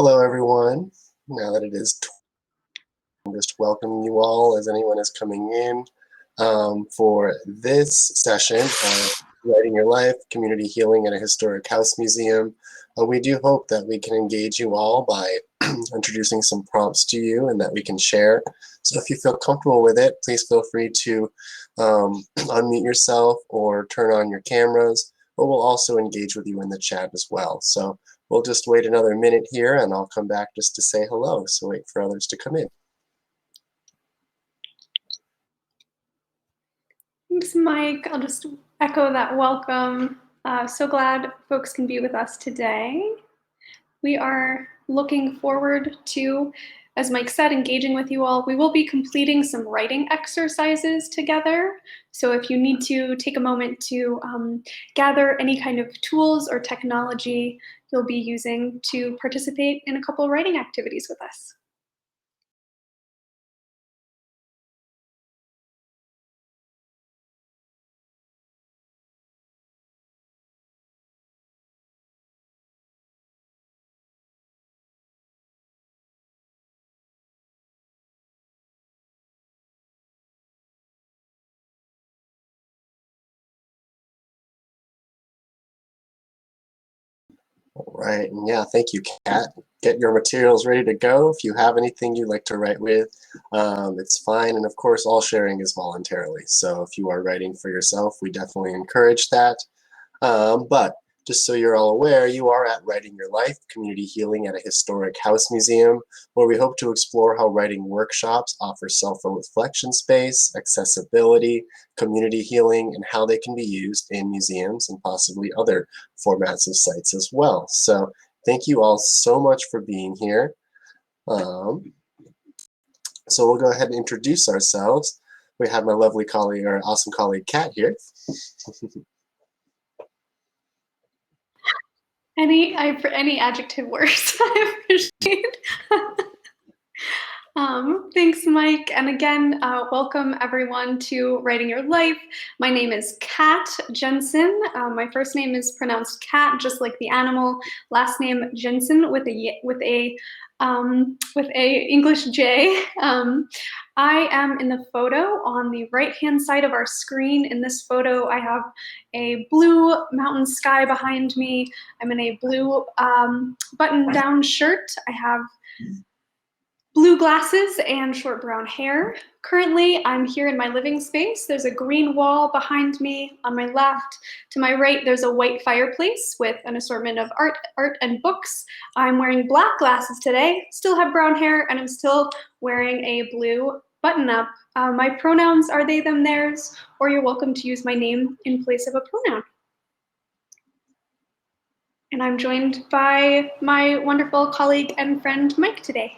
Hello, everyone. Now that it is, I'm just welcoming you all as anyone is coming in for this session of Writing Your Life, Community Healing at a Historic House Museum. We do hope that we can engage you all by introducing some prompts to you and that we can share. So if you feel comfortable with it, please feel free to unmute yourself or turn on your cameras, but we'll also engage with you in the chat as well. So we'll just wait another minute here and I'll come back just to say hello. So wait for others to come in. Thanks, Mike. I'll just echo that welcome. So glad folks can be with us today. We are looking forward to, as Mike said, engaging with you all. We will be completing some writing exercises together. So if you need to take a moment to gather any kind of tools or technology you'll be using to participate in a couple writing activities with us. All right, and yeah, thank you, Kat. Get your materials ready to go. If you have anything you'd like to write with, it's fine. And of course, all sharing is voluntarily. So if you are writing for yourself, we definitely encourage that. But just so you're all aware, you are at Writing Your Life, Community Healing at a Historic House Museum, where we hope to explore how writing workshops offer self-reflection space, accessibility, community healing, and how they can be used in museums and possibly other formats of sites as well. So thank you all so much for being here. So we'll go ahead and introduce ourselves. We have my lovely colleague, or awesome colleague, Kat here. Any adjective words I appreciate. Thanks, Mike. And again, welcome everyone to Writing Your Life. My name is Kat Jensen. My first name is pronounced Kat, just like the animal. Last name Jensen with a English J. I am in the photo on the right-hand side of our screen. In this photo, I have a blue mountain sky behind me. I'm in a blue button-down shirt. I have blue glasses and short brown hair. Currently, I'm here in my living space. There's a green wall behind me on my left. To my right, there's a white fireplace with an assortment of art and books. I'm wearing black glasses today, still have brown hair, and I'm still wearing a blue button-up. My pronouns are they, them, theirs, or you're welcome to use my name in place of a pronoun. And I'm joined by my wonderful colleague and friend, Mike, today.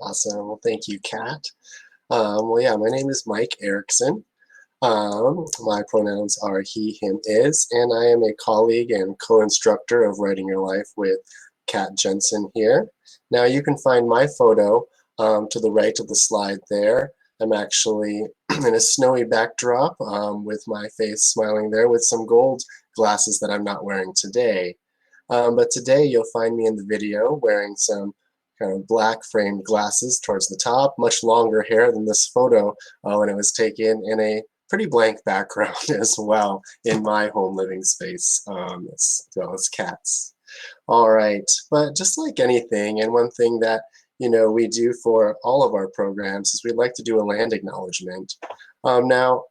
Awesome. Well, thank you, Kat. Well, yeah, my name is Mike Erickson. My pronouns are he, him, is, and I am a colleague and co-instructor of Writing Your Life with Kat Jensen here. Now, you can find my photo to the right of the slide there. I'm actually in a snowy backdrop with my face smiling there with some gold glasses that I'm not wearing today. But today, you'll find me in the video wearing some kind of black framed glasses towards the top, much longer hair than this photo when it was taken in a pretty blank background as well in my home living space, as well as Kat's. All right, but just like anything, and one thing that we do for all of our programs is we'd like to do a land acknowledgement. Now,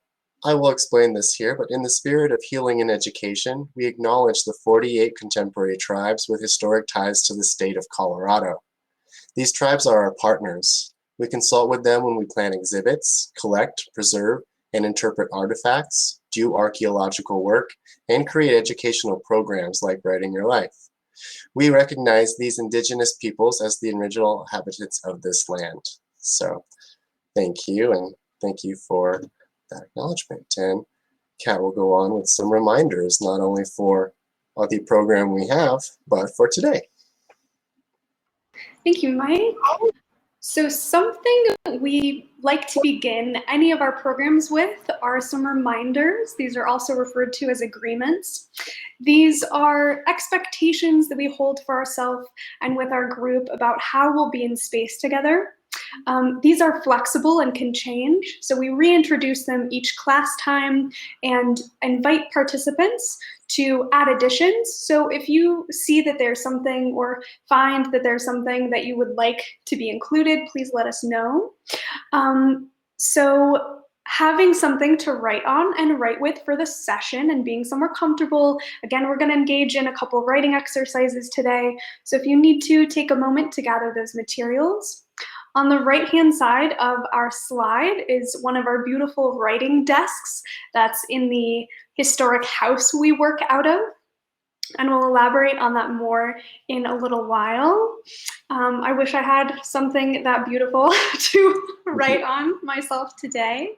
I will explain this here, but in the spirit of healing and education, we acknowledge the 48 contemporary tribes with historic ties to the state of Colorado. These tribes are our partners. We consult with them when we plan exhibits, collect, preserve, and interpret artifacts, do archaeological work, and create educational programs like Writing Your Life. We recognize these indigenous peoples as the original inhabitants of this land. So thank you, and thank you for that acknowledgement. And Kat will go on with some reminders, not only for the program we have, but for today. Thank you, Mike. So something we like to begin any of our programs with are some reminders. These are also referred to as agreements. These are expectations that we hold for ourselves and with our group about how we'll be in space together. These are flexible and can change, so we reintroduce them each class time and invite participants to add additions. So if you see that there's something or find that there's something that you would like to be included, please let us know. So having something to write on and write with for the session and being somewhere comfortable. Again, we're going to engage in a couple writing exercises today. So if you need to, take a moment to gather those materials. On the right-hand side of our slide is one of our beautiful writing desks that's in the historic house we work out of. And we'll elaborate on that more in a little while. I wish I had something that beautiful to write on myself today.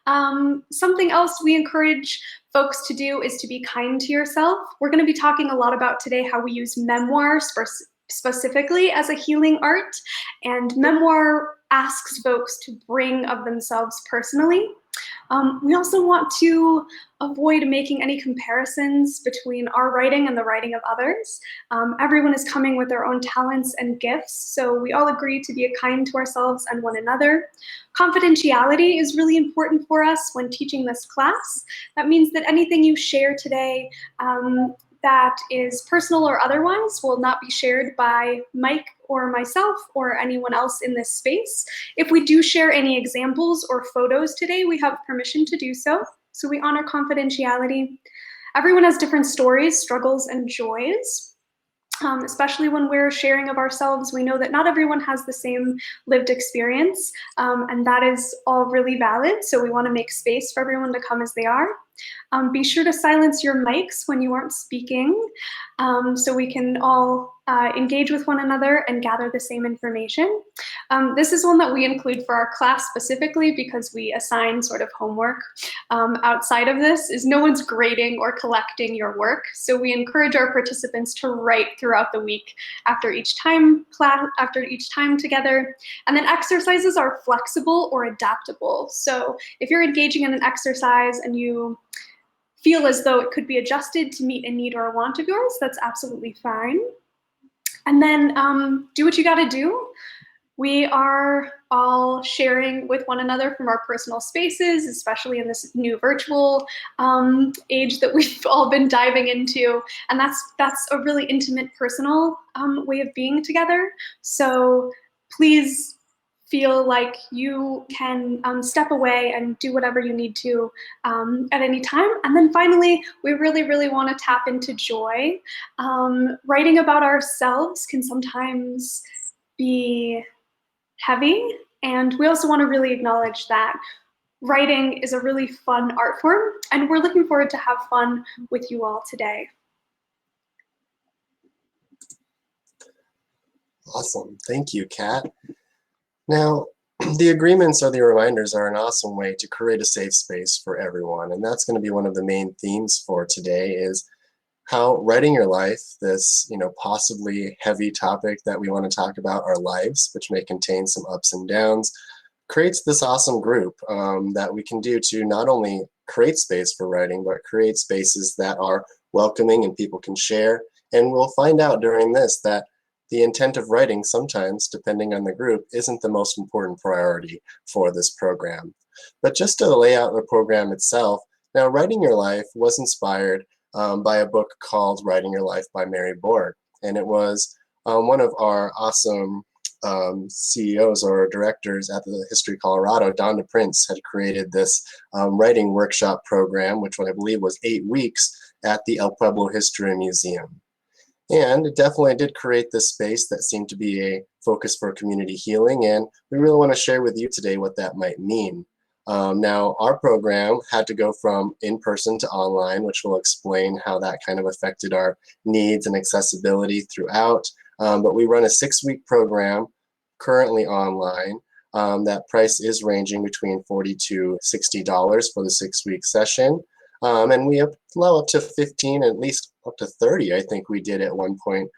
Something else we encourage folks to do is to be kind to yourself. We're going to be talking a lot about today how we use memoirs specifically as a healing art, and memoir asks folks to bring of themselves personally. We also want to avoid making any comparisons between our writing and the writing of others. Everyone is coming with their own talents and gifts, so we all agree to be kind to ourselves and one another. Confidentiality is really important for us when teaching this class. That means that anything you share today that is personal or otherwise will not be shared by Mike or myself or anyone else in this space. If we do share any examples or photos today, we have permission to do so. So we honor confidentiality. Everyone has different stories, struggles, and joys. Especially when we're sharing of ourselves, we know that not everyone has the same lived experience, and that is all really valid. So we want to make space for everyone to come as they are. Be sure to silence your mics when you aren't speaking, so we can all engage with one another and gather the same information. This is one that we include for our class specifically because we assign sort of homework. Outside of this is no one's grading or collecting your work, so we encourage our participants to write throughout the week after each time together. And then exercises are flexible or adaptable. So if you're engaging in an exercise and you feel as though it could be adjusted to meet a need or a want of yours, that's absolutely fine. And then do what you gotta do. We are all sharing with one another from our personal spaces, especially in this new virtual age that we've all been diving into. And that's a really intimate, personal way of being together. So please feel like you can step away and do whatever you need to at any time. And then finally, we really, really want to tap into joy. Writing about ourselves can sometimes be heavy, and we also want to really acknowledge that writing is a really fun art form, and we're looking forward to have fun with you all today. Awesome. Thank you, Kat. Now, the agreements or the reminders are an awesome way to create a safe space for everyone, and that's going to be one of the main themes for today is how writing your life, this possibly heavy topic that we want to talk about, our lives, which may contain some ups and downs, creates this awesome group that we can do to not only create space for writing, but create spaces that are welcoming and people can share. And we'll find out during this that the intent of writing sometimes, depending on the group, isn't the most important priority for this program. But just to lay out the program itself, now Writing Your Life was inspired by a book called Writing Your Life by Mary Borg. And it was one of our awesome CEOs or directors at the History Colorado, Donna Prince, had created this writing workshop program, which I believe was 8 weeks at the El Pueblo History Museum. And it definitely did create this space that seemed to be a focus for community healing, and we really want to share with you today what that might mean. Now, our program had to go from in-person to online, which will explain how that kind of affected our needs and accessibility throughout. But we run a 6-week program currently online. That price is ranging between $40 to $60 for the 6-week session. And we allow up to 15, at least up to 30, I think we did at one point,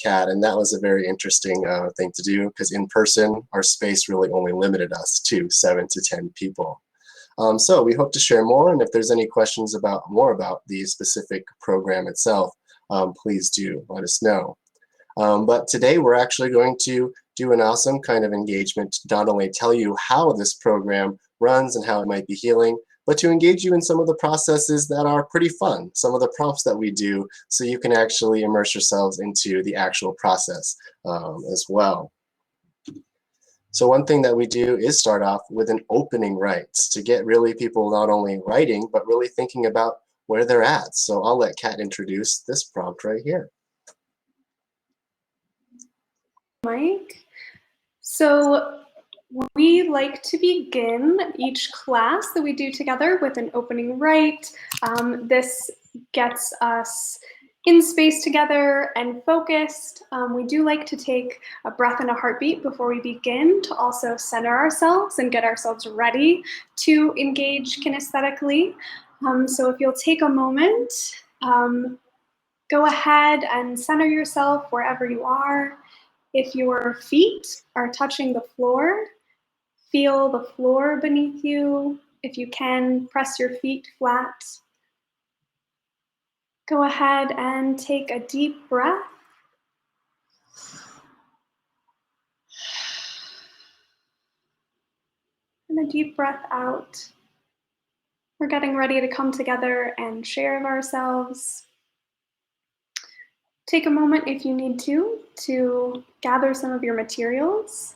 Kat, and that was a very interesting thing to do because in person, our space really only limited us to 7 to 10 people. So we hope to share more, and if there's any questions about more about the specific program itself, please do let us know. But today we're actually going to do an awesome kind of engagement to not only tell you how this program runs and how it might be healing, but to engage you in some of the processes that are pretty fun, some of the prompts that we do, so you can actually immerse yourselves into the actual process as well. So one thing that we do is start off with an opening rites to get really people not only writing, but really thinking about where they're at. So I'll let Kat introduce this prompt right here. Mike. So we like to begin each class that we do together with an opening rite. This gets us in space together and focused. We do like to take a breath and a heartbeat before we begin to also center ourselves and get ourselves ready to engage kinesthetically. So if you'll take a moment, go ahead and center yourself wherever you are. If your feet are touching the floor, feel the floor beneath you. If you can, press your feet flat. Go ahead and take a deep breath. And a deep breath out. We're getting ready to come together and share of ourselves. Take a moment if you need to gather some of your materials.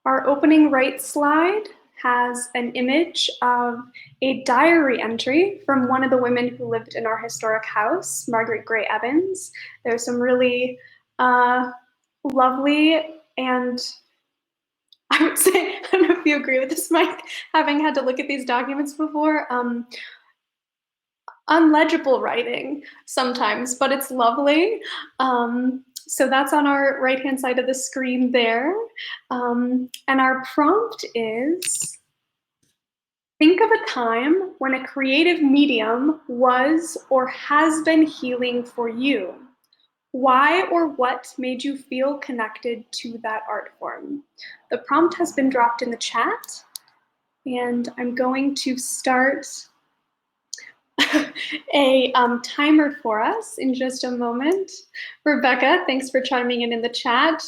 Our opening rite slide has an image of a diary entry from one of the women who lived in our historic house, Margaret Gray Evans. There's some really lovely and I would say, I don't know if you agree with this, Mike, having had to look at these documents before, unlegible writing sometimes, but it's lovely. So that's on our right-hand side of the screen there. And our prompt is, think of a time when a creative medium was or has been healing for you. Why or what made you feel connected to that art form? The prompt has been dropped in the chat, and I'm going to start a timer for us in just a moment. Rebecca, thanks for chiming in the chat.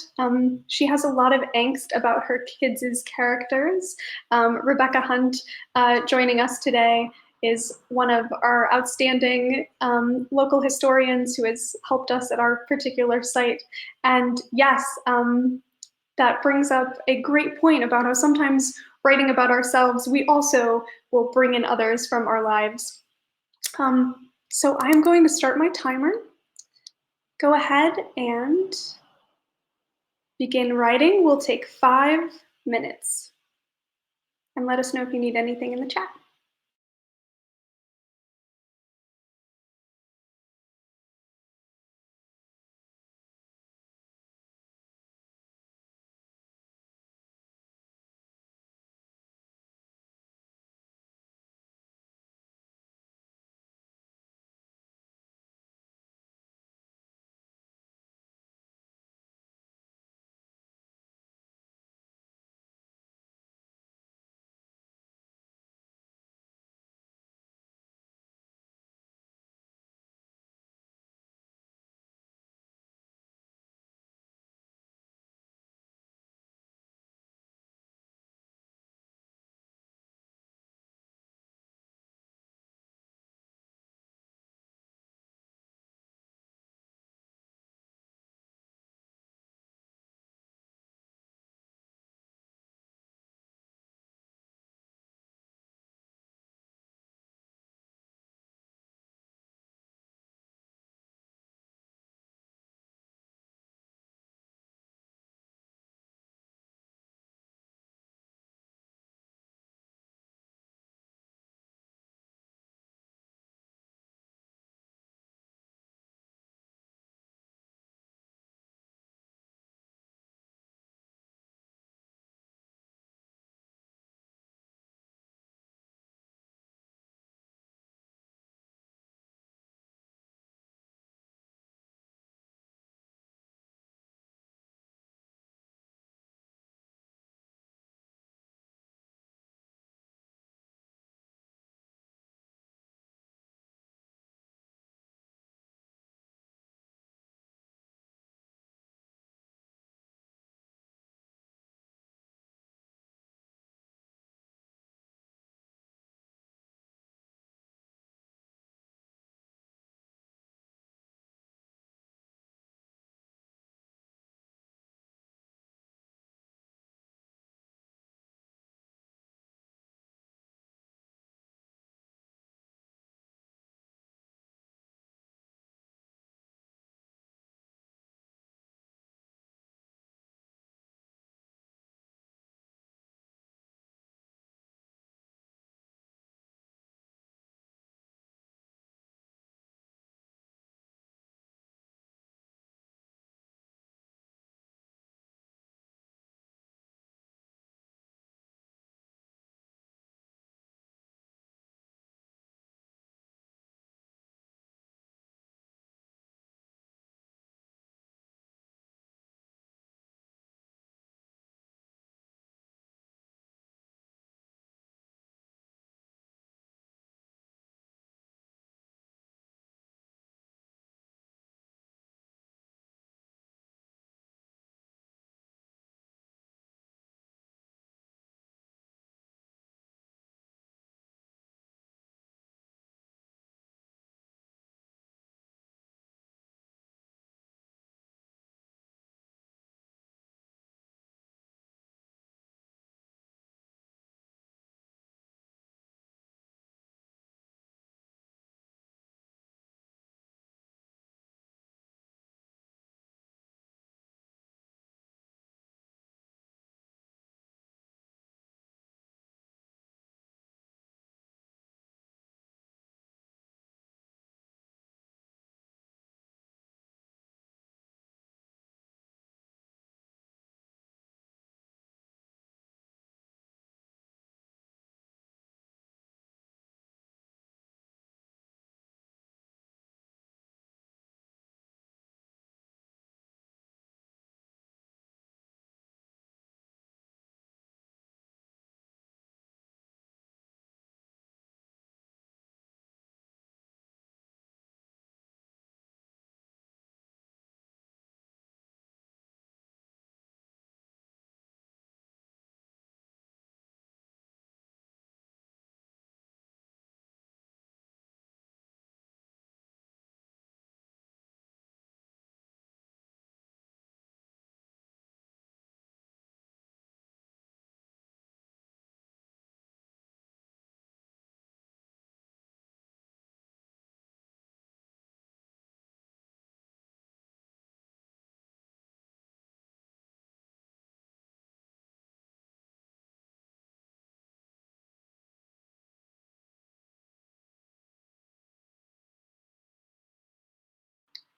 She has a lot of angst about her kids' characters. Rebecca Hunt joining us today is one of our outstanding local historians who has helped us at our particular site. And yes, that brings up a great point about how sometimes writing about ourselves, we also will bring in others from our lives. So I'm going to start my timer. Go ahead and begin writing. We'll take 5 minutes. And let us know if you need anything in the chat.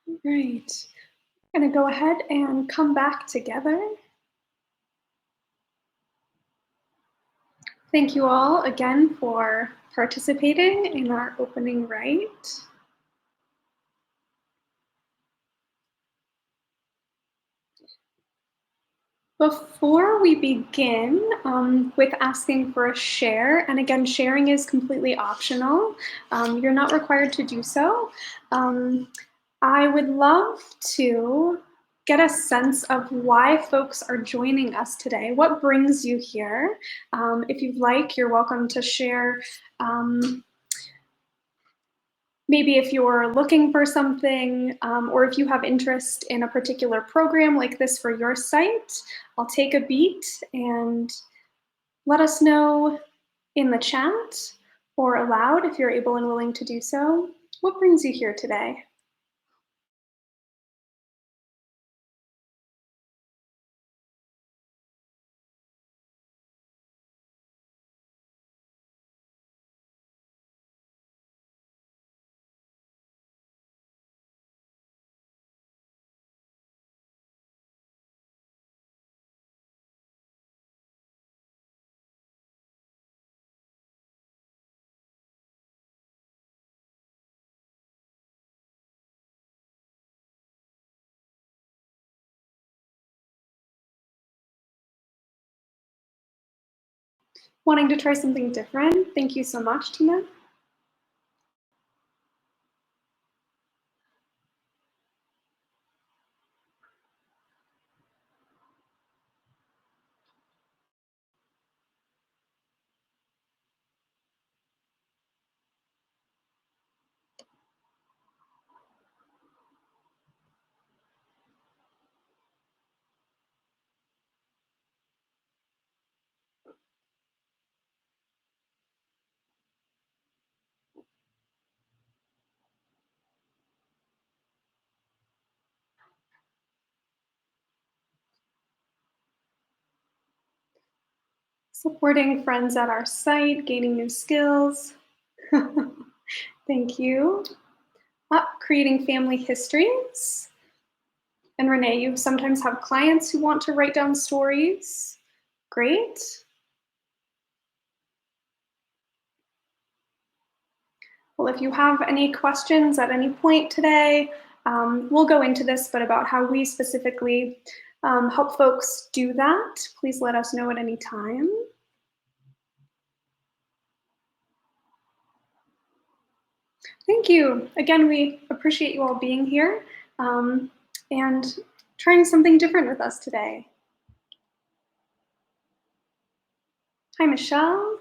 Right. I'm going to go ahead and come back together. Thank you all again for participating in our opening rite. Before we begin with asking for a share, and again, sharing is completely optional. You're not required to do so. I would love to get a sense of why folks are joining us today. What brings you here? If you'd like, you're welcome to share. Maybe if you're looking for something, or if you have interest in a particular program like this for your site, I'll take a beat and let us know in the chat or aloud if you're able and willing to do so. What brings you here today? Wanting to try something different? Thank you so much, Tina. Supporting friends at our site, gaining new skills. Thank you. Creating family histories. And Renee, you sometimes have clients who want to write down stories. Great. Well, if you have any questions at any point today, we'll go into this, but about how we specifically help folks do that, please let us know at any time. Thank you. Again, we appreciate you all being here and trying something different with us today. Hi, Michelle.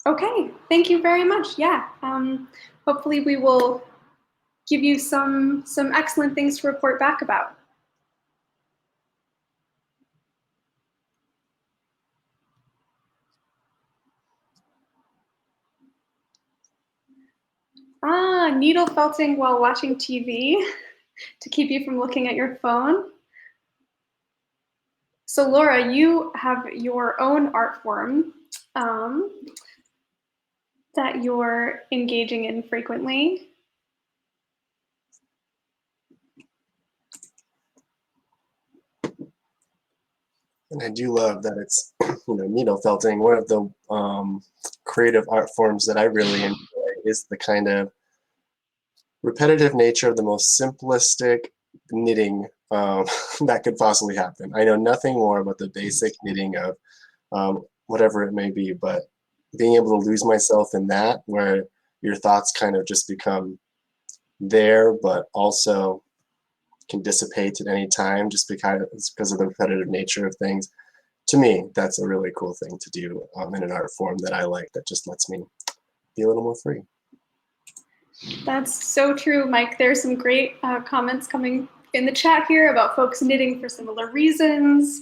Okay, thank you very much. Yeah, hopefully we will give you some excellent things to report back about. Needle felting while watching TV to keep you from looking at your phone. So Laura, you have your own art form that you're engaging in frequently. And I do love that it's, needle felting. One of the creative art forms that I really enjoy is the kind of repetitive nature of the most simplistic knitting that could possibly happen. I know nothing more about the basic knitting of whatever it may be, but being able to lose myself in that, where your thoughts kind of just become there, but also can dissipate at any time just because of the repetitive nature of things. To me, that's a really cool thing to do in an art form that I like, that just lets me be a little more free. That's so true, Mike. There's some great comments coming in the chat here about folks knitting for similar reasons.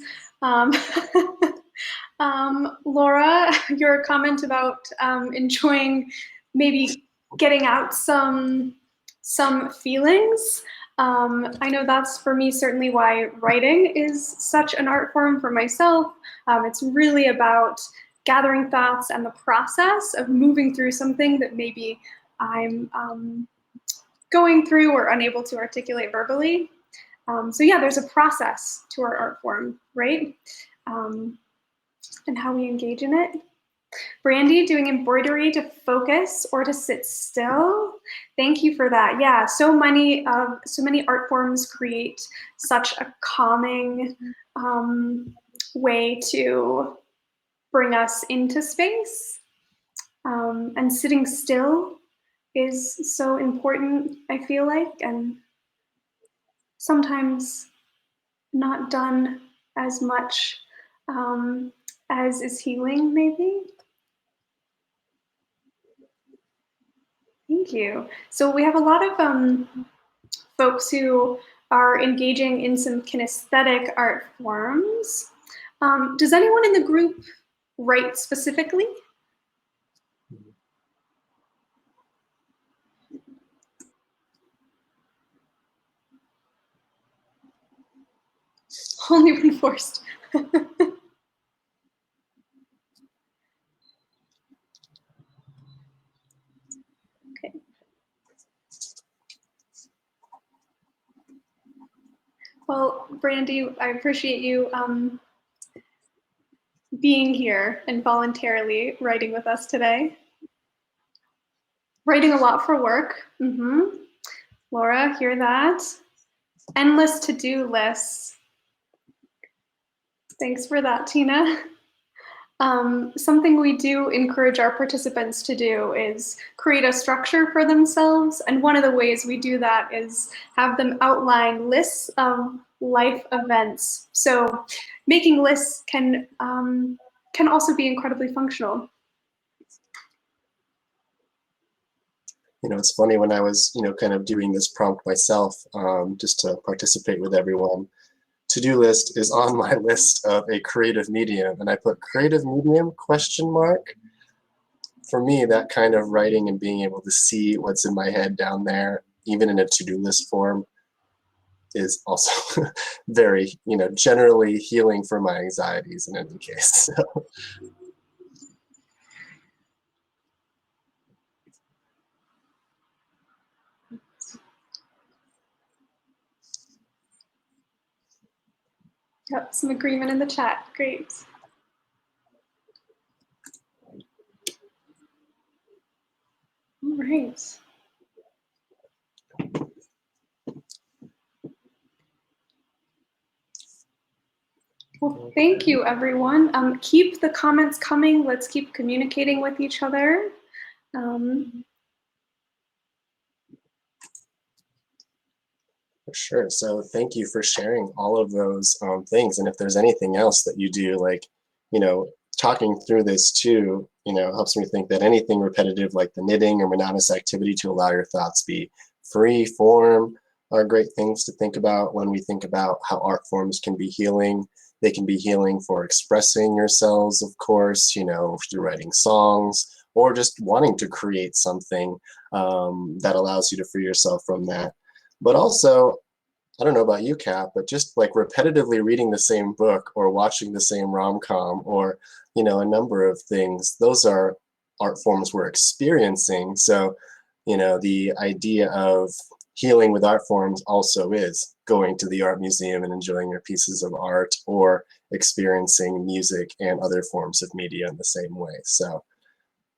Laura, your comment about enjoying maybe getting out some feelings. I know that's for me certainly why writing is such an art form for myself. It's really about gathering thoughts and the process of moving through something that maybe I'm going through or unable to articulate verbally. So yeah, there's a process to our art form, right? And how we engage in it. Brandy, doing embroidery to focus or to sit still. Thank you for that. Yeah, so many art forms create such a calming way to bring us into space. And sitting still is so important, I feel like, and sometimes not done as much as is healing, maybe. Thank you. So we have a lot of folks who are engaging in some kinesthetic art forms. Does anyone in the group write specifically? Only reinforced. Okay. Well, Brandy, I appreciate you being here and voluntarily writing with us today. Writing a lot for work. Laura, hear that? Endless to-do lists. Thanks for that, Tina. Something we do encourage our participants to do is create a structure for themselves. And one of the ways we do that is have them outline lists of life events. So making lists can also be incredibly functional. You know, it's funny, when I was, kind of doing this prompt myself, just to participate with everyone, to-do list is on my list of a creative medium, and I put creative medium ? For me, that kind of writing and being able to see what's in my head down there, even in a to-do list form, is also very, generally healing for my anxieties in any case. So. Yep, some agreement in the chat. Great. All right. Well, thank you, everyone. Keep the comments coming. Let's keep communicating with each other. For sure. So thank you for sharing all of those things. And if there's anything else that you do, like, talking through this too, helps me think that anything repetitive like the knitting or monotonous activity to allow your thoughts be free form are great things to think about when we think about how art forms can be healing. They can be healing for expressing yourselves, of course, through writing songs or just wanting to create something that allows you to free yourself from that. But also, I don't know about you, Kat, but just like repetitively reading the same book or watching the same rom-com or, a number of things, those are art forms we're experiencing. So, the idea of healing with art forms also is going to the art museum and enjoying your pieces of art or experiencing music and other forms of media in the same way. So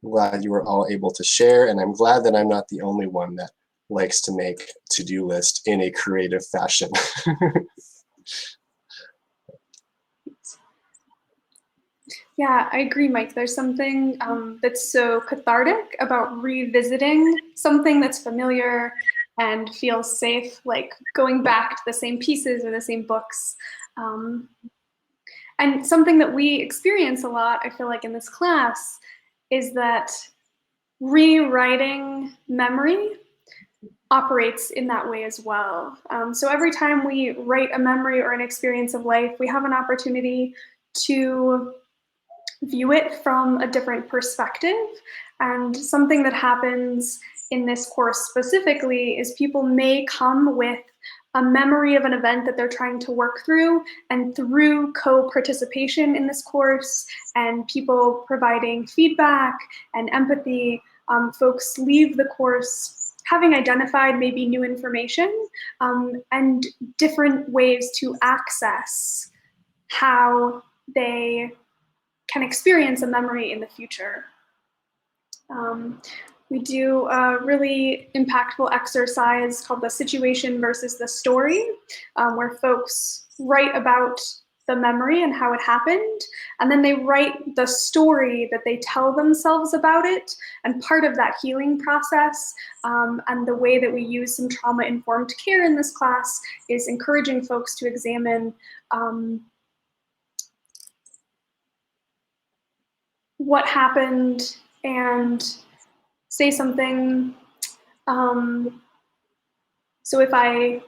I'm glad you were all able to share, and I'm glad that I'm not the only one that likes to make to-do list in a creative fashion. Yeah, I agree, Mike. There's something that's so cathartic about revisiting something that's familiar and feels safe, like going back to the same pieces or the same books. And something that we experience a lot, I feel like, in this class is that rewriting memory operates in that way as well. So every time we write a memory or an experience of life, we have an opportunity to view it from a different perspective. And something that happens in this course specifically is people may come with a memory of an event that they're trying to work through, and through co-participation in this course and people providing feedback and empathy, folks leave the course having identified maybe new information and different ways to access how they can experience a memory in the future. We do a really impactful exercise called the situation versus the story, where folks write about the memory and how it happened, and then they write the story that they tell themselves about it. And part of that healing process and the way that we use some trauma-informed care in this class is encouraging folks to examine what happened and say something. So if I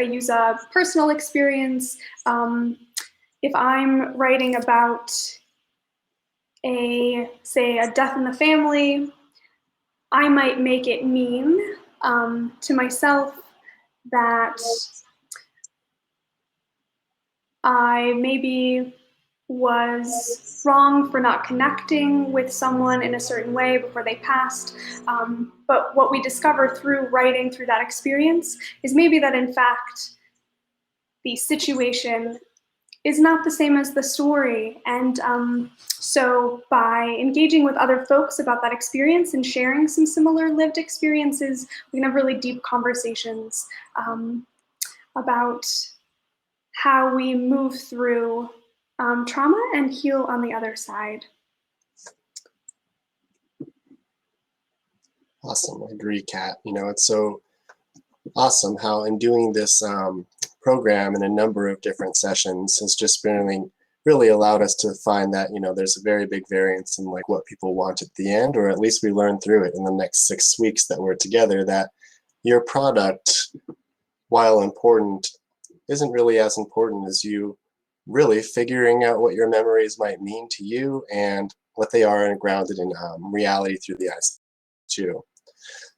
use a personal experience, if I'm writing about say a death in the family, I might make it mean to myself that I maybe was wrong for not connecting with someone in a certain way before they passed. But what we discover through writing through that experience is maybe that in fact the situation is not the same as the story. And so by engaging with other folks about that experience and sharing some similar lived experiences, we can have really deep conversations about how we move through trauma and heal on the other side. Awesome, I agree, Kat. You know, it's so awesome how in doing this program in a number of different sessions has just really allowed us to find that, you know, there's a very big variance in like what people want at the end, or at least we learn through it in the next 6 weeks that we're together, that your product, while important, isn't really as important as you really figuring out what your memories might mean to you and what they are, and grounded in reality through the eyes too.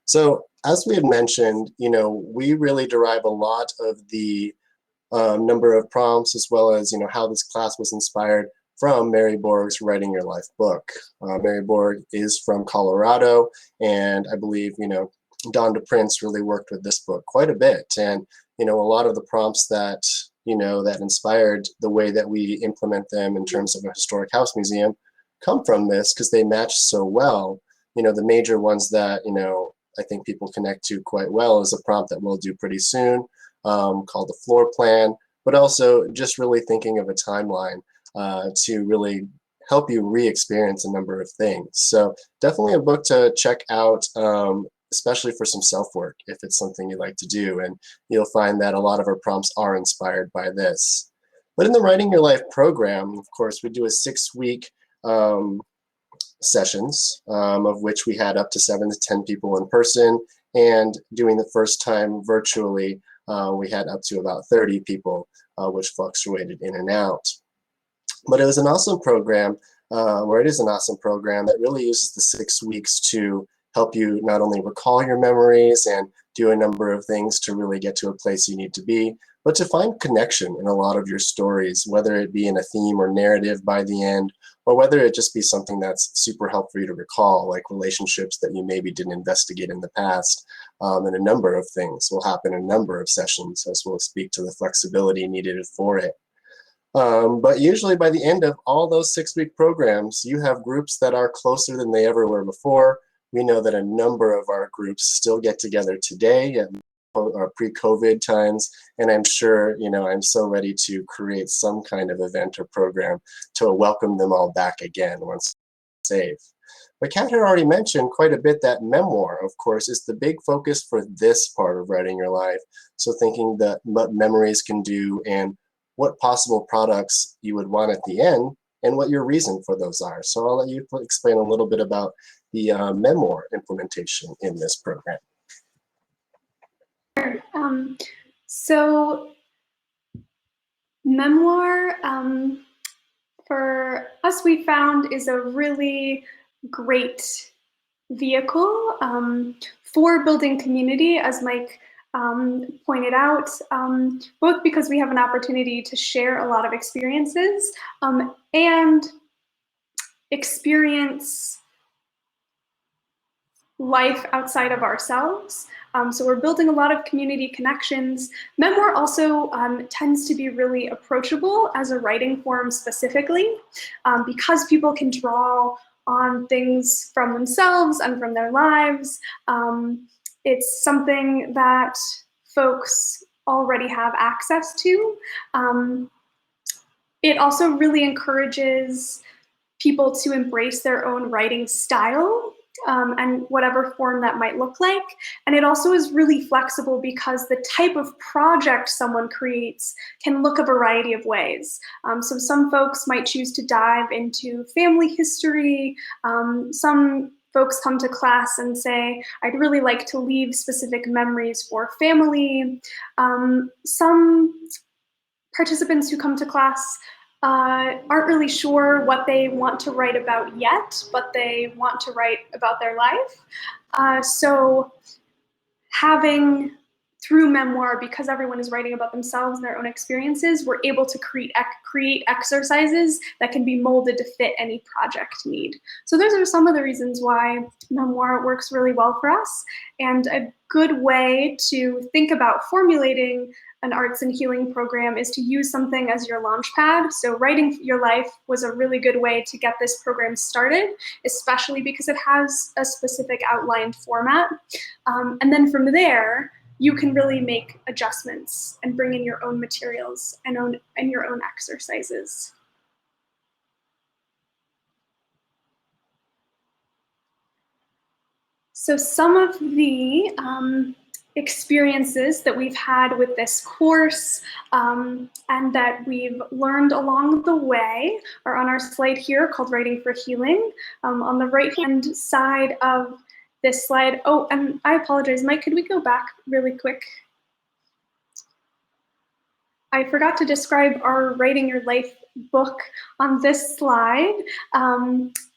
So as we had mentioned, you know, we really derive a lot of the number of prompts, as well as, you know, how this class was inspired from Mary Borg's Writing Your Life book. Mary Borg is from Colorado, and I believe, you know, Don DePrince really worked with this book quite a bit. And, you know, a lot of the prompts that, you know, that inspired the way that we implement them in terms of a historic house museum come from this, because they match so well. You know, the major ones that, you know, I think people connect to quite well is a prompt that we'll do pretty soon called the floor plan, but also just really thinking of a timeline to really help you re-experience a number of things. So definitely a book to check out, especially for some self-work if it's something you like to do. And you'll find that a lot of our prompts are inspired by this. But in the Writing Your Life program, of course, we do a 6-week sessions, of which we had up to 7 to 10 people in person, and doing the first time virtually, we had up to about 30 people, which fluctuated in and out. But it was an awesome program, or it is an awesome program that really uses the 6 weeks to help you not only recall your memories and do a number of things to really get to a place you need to be, but to find connection in a lot of your stories, whether it be in a theme or narrative by the end, or whether it just be something that's super helpful for you to recall, like relationships that you maybe didn't investigate in the past. And a number of things will happen in a number of sessions, as we'll speak to the flexibility needed for it. But usually by the end of all those 6-week programs, you have groups that are closer than they ever were before. We know that a number of our groups still get together today at pre-COVID times, and I'm sure, you know, I'm so ready to create some kind of event or program to welcome them all back again once safe. But Kat had already mentioned quite a bit that memoir, of course, is the big focus for this part of Writing Your Life. So thinking that what memories can do and what possible products you would want at the end and what your reason for those are. So I'll let you explain a little bit about the memoir implementation in this program. So memoir, for us, we found is a really great vehicle for building community, as Mike pointed out, both because we have an opportunity to share a lot of experiences and experience life outside of ourselves. So we're building a lot of community connections. Memoir also tends to be really approachable as a writing form specifically, because people can draw on things from themselves and from their lives. It's something that folks already have access to. It also really encourages people to embrace their own writing style, and whatever form that might look like. And it also is really flexible because the type of project someone creates can look a variety of ways. So some folks might choose to dive into family history. Some folks come to class and say, I'd really like to leave specific memories for family. Some participants who come to class aren't really sure what they want to write about yet, but they want to write about their life. So having, through memoir, because everyone is writing about themselves and their own experiences, we're able to create exercises that can be molded to fit any project need. So those are some of the reasons why memoir works really well for us, and a good way to think about formulating an arts and healing program is to use something as your launch pad. So writing your life was a really good way to get this program started, especially because it has a specific outlined format. And then from there, you can really make adjustments and bring in your own materials and your own exercises. So some of the experiences that we've had with this course and that we've learned along the way are on our slide here called Writing for Healing. On the right-hand side of this slide, oh, and I apologize, Mike, could we go back really quick? I forgot to describe our Writing Your Life book on this slide.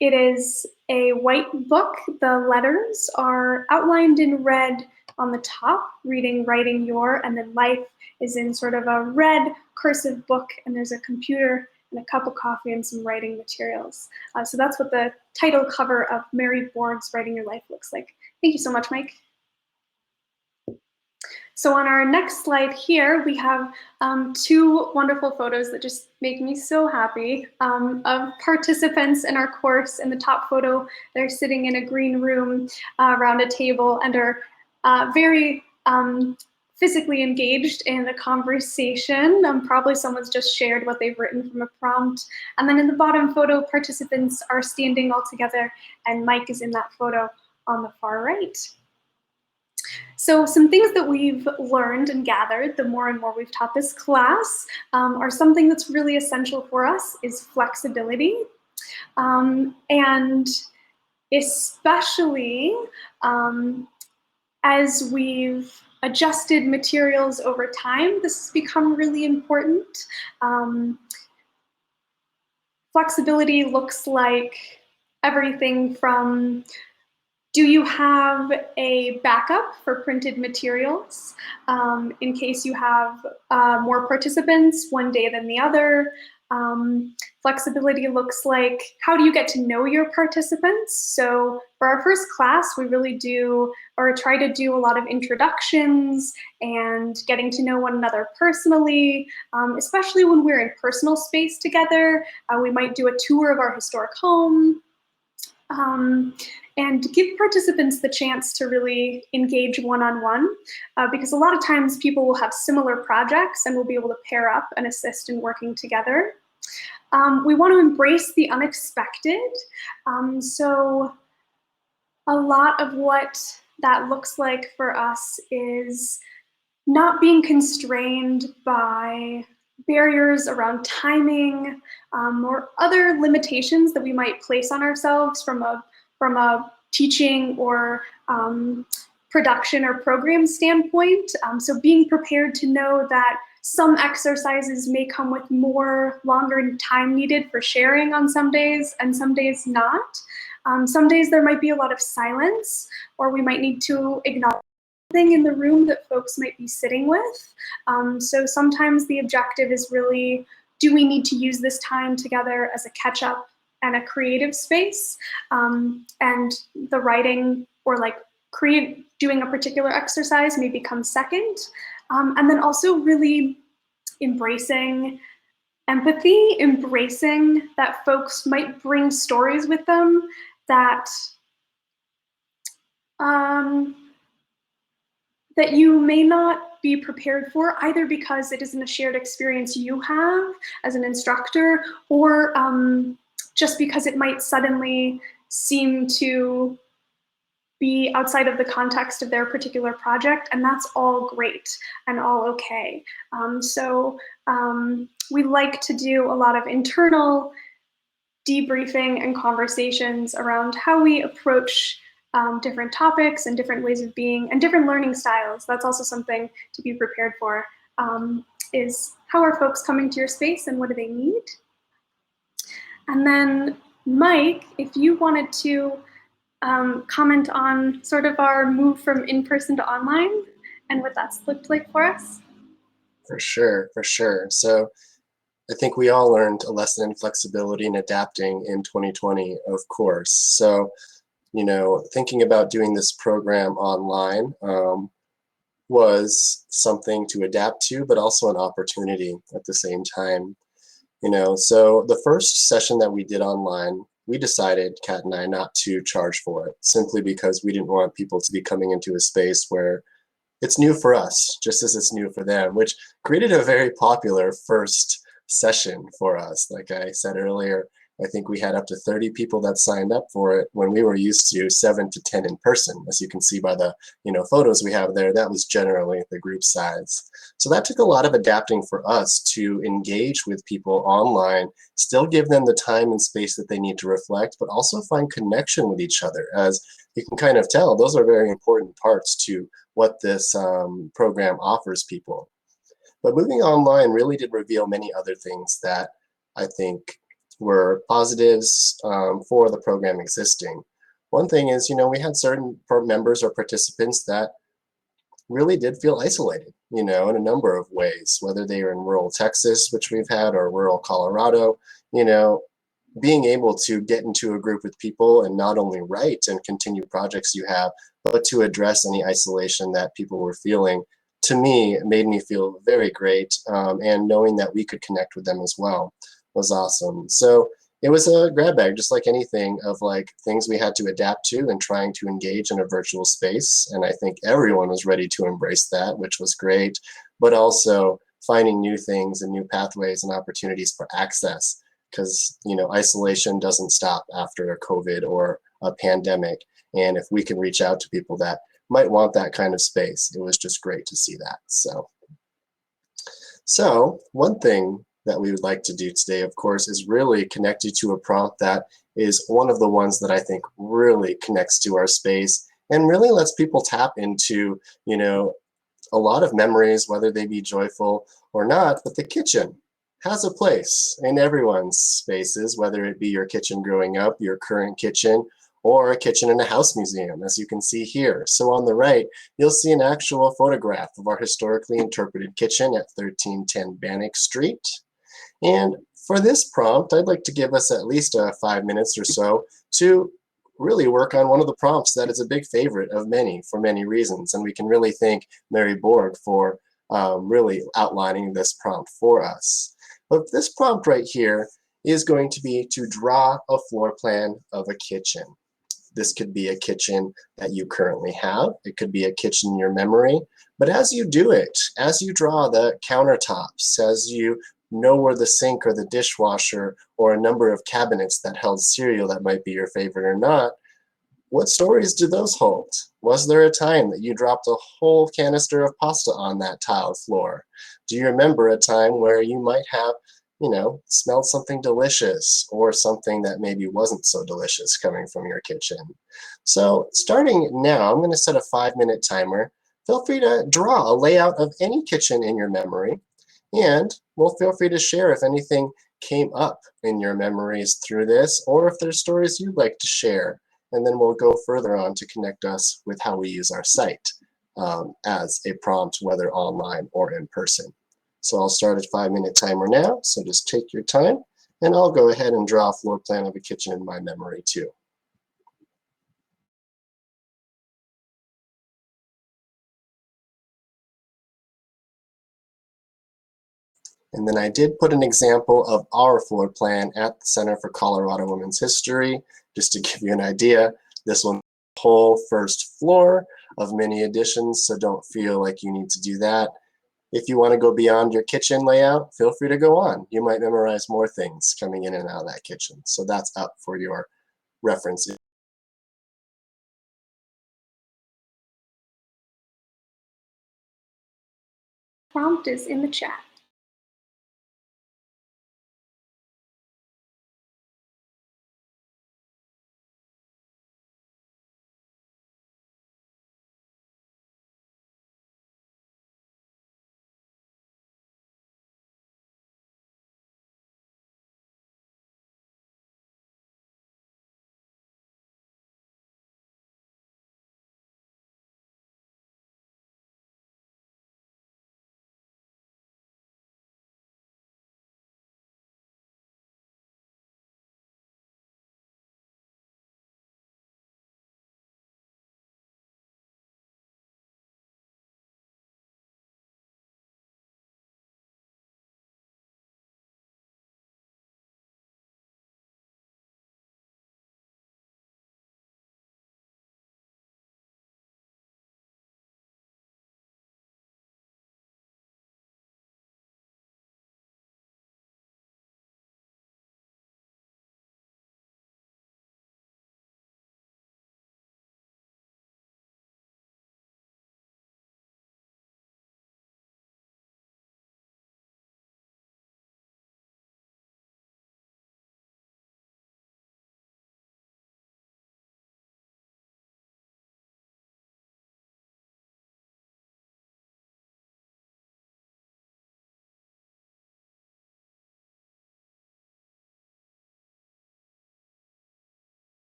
It is a white book. The letters are outlined in red on the top, reading Writing Your, and then Life is in sort of a red cursive book, and there's a computer and a cup of coffee and some writing materials. So that's what the title cover of Mary Borg's Writing Your Life looks like. Thank you so much, Mike. So on our next slide here, we have two wonderful photos that just make me so happy of participants in our course. In the top photo, they're sitting in a green room around a table and are very physically engaged in a conversation. Probably someone's just shared what they've written from a prompt. And then in the bottom photo, participants are standing all together, and Mike is in that photo on the far right. So some things that we've learned and gathered the more and more we've taught this class are something that's really essential for us is flexibility. And especially as we've adjusted materials over time, this has become really important. Flexibility looks like everything from, do you have a backup for printed materials in case you have more participants one day than the other? Flexibility looks like, how do you get to know your participants? So for our first class, we really do, or try to do, a lot of introductions and getting to know one another personally, especially when we're in personal space together. We might do a tour of our historic home. And give participants the chance to really engage one-on-one, because a lot of times people will have similar projects and we'll be able to pair up and assist in working together. We want to embrace the unexpected. So a lot of what that looks like for us is not being constrained by barriers around timing or other limitations that we might place on ourselves from a teaching or production or program standpoint. So being prepared to know that some exercises may come with longer time needed for sharing on some days, and some days not. Some days there might be a lot of silence, or we might need to acknowledge something in the room that folks might be sitting with. So sometimes the objective is really, do we need to use this time together as a catch-up and a creative space? And the writing or like doing a particular exercise maybe comes second. And then also really embracing empathy, embracing that folks might bring stories with them that that you may not be prepared for, either because it isn't a shared experience you have as an instructor, or just because it might suddenly seem to be outside of the context of their particular project, and that's all great and all okay. We like to do a lot of internal debriefing and conversations around how we approach different topics and different ways of being and different learning styles. That's also something to be prepared for, is how are folks coming to your space and what do they need? And then Mike, if you wanted to comment on sort of our move from in-person to online and what that's looked like for us. For sure, for sure. So I think we all learned a lesson in flexibility and adapting in 2020, of course. So, you know, thinking about doing this program online was something to adapt to, but also an opportunity at the same time. You know, so the first session that we did online, we decided, Kat and I, not to charge for it, simply because we didn't want people to be coming into a space where it's new for us, just as it's new for them, which created a very popular first session for us. Like I said earlier, I think we had up to 30 people that signed up for it when we were used to 7 to 10 in person. As you can see by the photos we have there, that was generally the group size. So that took a lot of adapting for us to engage with people online, still give them the time and space that they need to reflect, but also find connection with each other. As you can kind of tell, those are very important parts to what this program offers people. But moving online really did reveal many other things that I think were positives for the program existing. One thing is, we had certain members or participants that really did feel isolated, in a number of ways, whether they are in rural Texas, which we've had, or rural Colorado, being able to get into a group with people and not only write and continue projects you have, but to address any isolation that people were feeling, to me, it made me feel very great. And knowing that we could connect with them as well was awesome. So it was a grab bag, just like anything, of like things we had to adapt to and trying to engage in a virtual space. And I think everyone was ready to embrace that, which was great, but also finding new things and new pathways and opportunities for access. Because isolation doesn't stop after a COVID or a pandemic. And if we can reach out to people that might want that kind of space, it was just great to see that. So one thing that we would like to do today, of course, is really connect you to a prompt that is one of the ones that I think really connects to our space and really lets people tap into, a lot of memories, whether they be joyful or not. But the kitchen has a place in everyone's spaces, whether it be your kitchen growing up, your current kitchen, or a kitchen in a house museum, as you can see here. So on the right, you'll see an actual photograph of our historically interpreted kitchen at 1310 Bannock Street. And for this prompt, I'd like to give us at least 5 minutes or so to really work on one of the prompts that is a big favorite of many for many reasons. And we can really thank Mary Borg for really outlining this prompt for us. But this prompt right here is going to be to draw a floor plan of a kitchen. This could be a kitchen that you currently have. It could be a kitchen in your memory. But as you do it, as you draw the countertops, as you know where the sink or the dishwasher or a number of cabinets that held cereal that might be your favorite or not, what stories do those hold? Was there a time that you dropped a whole canister of pasta on that tiled floor? Do you remember a time where you might have, smelled something delicious or something that maybe wasn't so delicious coming from your kitchen? So starting now, I'm going to set a 5-minute timer. Feel free to draw a layout of any kitchen in your memory, and feel free to share if anything came up in your memories through this, or if there's stories you'd like to share. And then we'll go further on to connect us with how we use our site as a prompt, whether online or in person. So I'll start a 5-minute timer now, so just take your time, and I'll go ahead and draw a floor plan of a kitchen in my memory too. And then I did put an example of our floor plan at the Center for Colorado Women's History, just to give you an idea. This one, whole first floor of many additions, so don't feel like you need to do that. If you want to go beyond your kitchen layout, feel free to go on. You might memorize more things coming in and out of that kitchen. So that's up for your reference. Prompt is in the chat.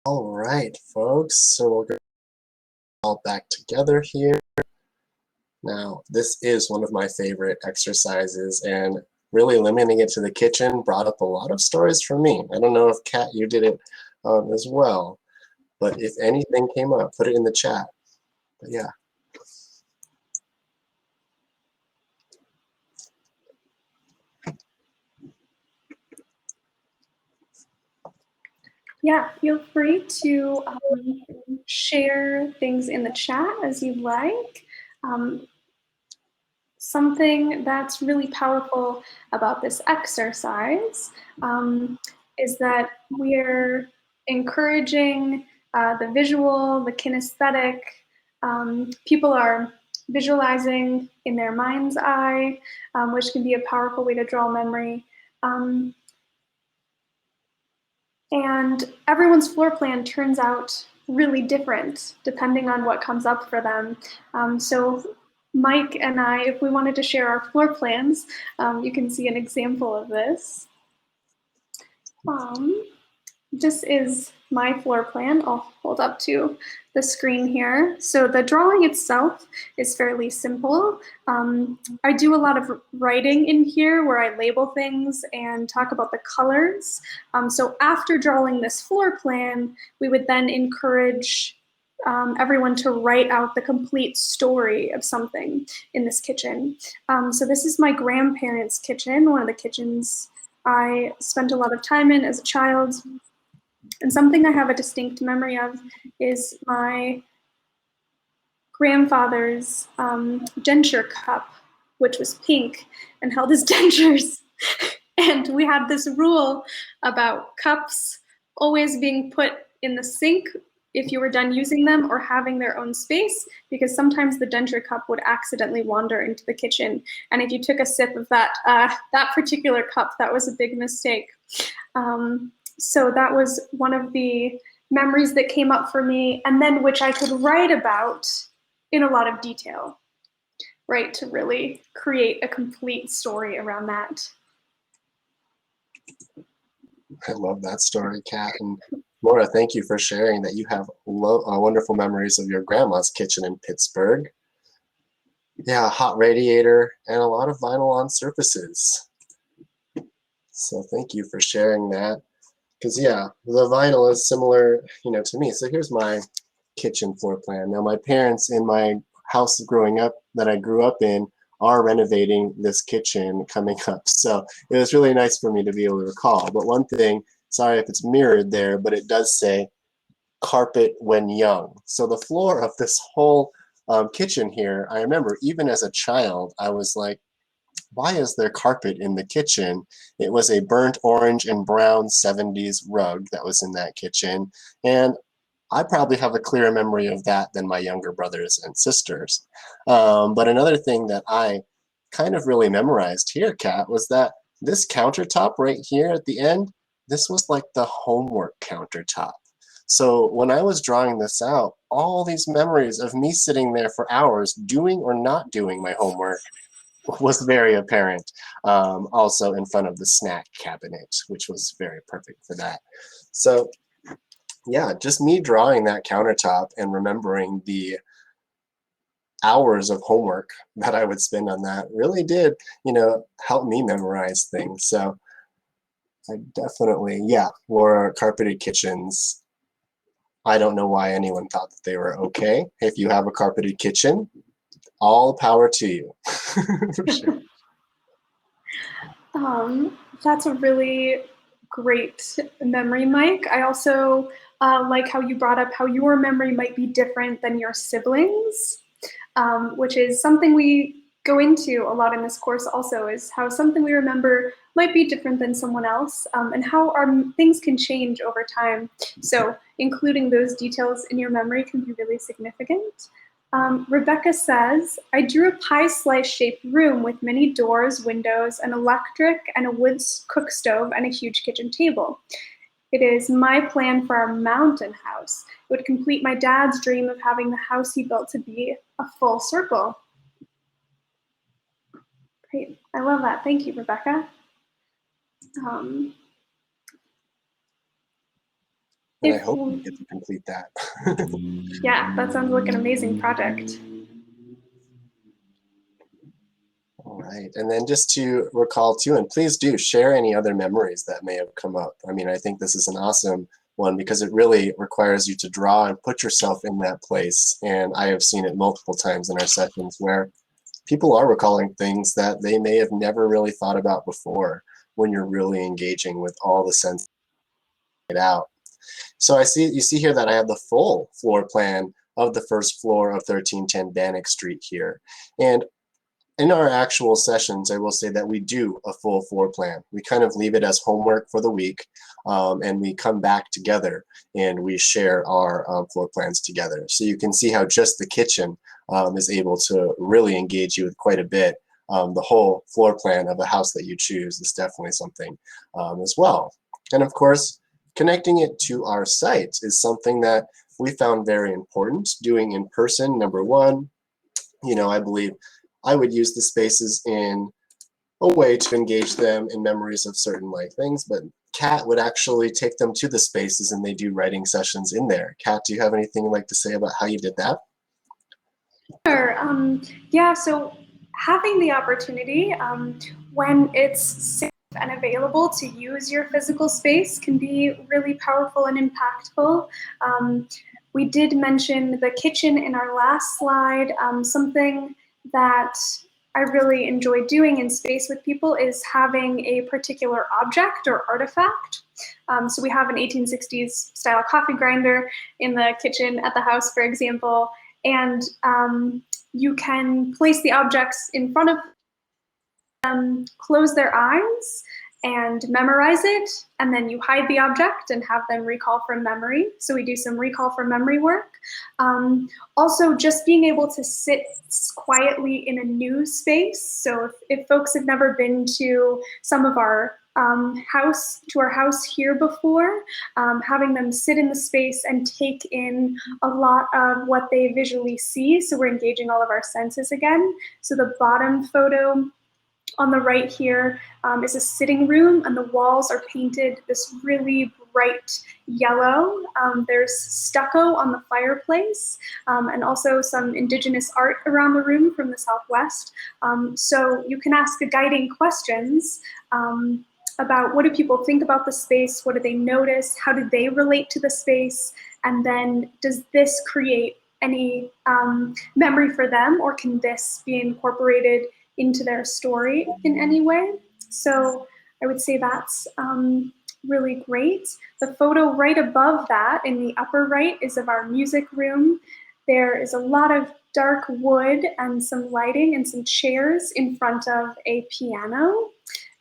All right, folks. So we'll go all back together here. Now, this is one of my favorite exercises, and really limiting it to the kitchen brought up a lot of stories for me. I don't know if, Kat, you did it as well, but if anything came up, put it in the chat. But yeah. Yeah, feel free to share things in the chat as you like. Something that's really powerful about this exercise is that we're encouraging the visual, the kinesthetic. People are visualizing in their mind's eye, which can be a powerful way to draw memory. And everyone's floor plan turns out really different depending on what comes up for them. So Mike and I, if we wanted to share our floor plans, you can see an example of this. This is my floor plan. I'll hold up to the screen here. So the drawing itself is fairly simple. I do a lot of writing in here where I label things and talk about the colors. So after drawing this floor plan, we would then encourage everyone to write out the complete story of something in this kitchen. So this is my grandparents' kitchen, one of the kitchens I spent a lot of time in as a child. And something I have a distinct memory of is my grandfather's denture cup, which was pink and held his dentures. And we had this rule about cups always being put in the sink if you were done using them or having their own space, because sometimes the denture cup would accidentally wander into the kitchen. And if you took a sip of that, that particular cup, that was a big mistake. So that was one of the memories that came up for me, and then which I could write about in a lot of detail, right, to really create a complete story around that. I love that story, Kat. And Laura, thank you for sharing that you have wonderful memories of your grandma's kitchen in Pittsburgh. Yeah, a hot radiator and a lot of vinyl on surfaces. So thank you for sharing that. Because yeah, the vinyl is similar, to me. So here's my kitchen floor plan. Now my parents in my house growing up that I grew up in are renovating this kitchen coming up. So it was really nice for me to be able to recall. But one thing, sorry if it's mirrored there, but it does say carpet when young. So the floor of this whole kitchen here, I remember even as a child, I was like, why is there carpet in the kitchen? It was a burnt orange and brown 70s rug that was in that kitchen. And I probably have a clearer memory of that than my younger brothers and sisters. But another thing that I kind of really memorized here, Kat, was that this countertop right here at the end, this was like the homework countertop. So when I was drawing this out, all these memories of me sitting there for hours doing or not doing my homework was very apparent. Also in front of the snack cabinet, which was very perfect for that. So yeah, just me drawing that countertop and remembering the hours of homework that I would spend on that really did, help me memorize things. So I definitely, yeah, wore carpeted kitchens. I don't know why anyone thought that they were okay. If you have a carpeted kitchen, all power to you. For sure. That's a really great memory, Mike. I also like how you brought up how your memory might be different than your siblings, which is something we go into a lot in this course also, is how something we remember might be different than someone else, and how our things can change over time. So including those details in your memory can be really significant. Rebecca says, I drew a pie slice shaped room with many doors, windows, an electric and a wood cook stove and a huge kitchen table. It is my plan for our mountain house. It would complete my dad's dream of having the house he built to be a full circle. Great, I love that. Thank you, Rebecca. and I If, hope we get to complete that. yeah, that sounds like an amazing project. All right, and then just to recall too, and please do share any other memories that may have come up. I mean, I think this is an awesome one because it really requires you to draw and put yourself in that place. And I have seen it multiple times in our sessions where people are recalling things that they may have never really thought about before when you're really engaging with all the senses out. So you see here that I have the full floor plan of the first floor of 1310 Bannock Street here. And in our actual sessions, I will say that we do a full floor plan. We kind of leave it as homework for the week, and we come back together and we share our floor plans together. So you can see how just the kitchen is able to really engage you with quite a bit. The whole floor plan of a house that you choose is definitely something as well. And of course, connecting it to our site is something that we found very important. Doing in person, number one, I believe I would use the spaces in a way to engage them in memories of certain things, but Kat would actually take them to the spaces and they do writing sessions in there. Kat, do you have anything you'd like to say about how you did that? Sure. Yeah, so having the opportunity when it's safe and available to use your physical space can be really powerful and impactful. We did mention the kitchen in our last slide. Something that I really enjoy doing in space with people is having a particular object or artifact. So we have an 1860s style coffee grinder in the kitchen at the house, for example, and you can place the objects in front of them, close their eyes, and memorize it, and then you hide the object and have them recall from memory. So we do some recall from memory work. Also, just being able to sit quietly in a new space. So if folks have never been to some of our house here before, having them sit in the space and take in a lot of what they visually see. So we're engaging all of our senses again. So the bottom photo on the right here is a sitting room, and the walls are painted this really bright yellow. There's stucco on the fireplace, and also some indigenous art around the room from the Southwest. So you can ask guiding questions about what do people think about the space, what do they notice, how do they relate to the space, and then does this create any memory for them, or can this be incorporated into their story in any way? So I would say that's really great. The photo right above that in the upper right is of our music room. There is a lot of dark wood and some lighting and some chairs in front of a piano.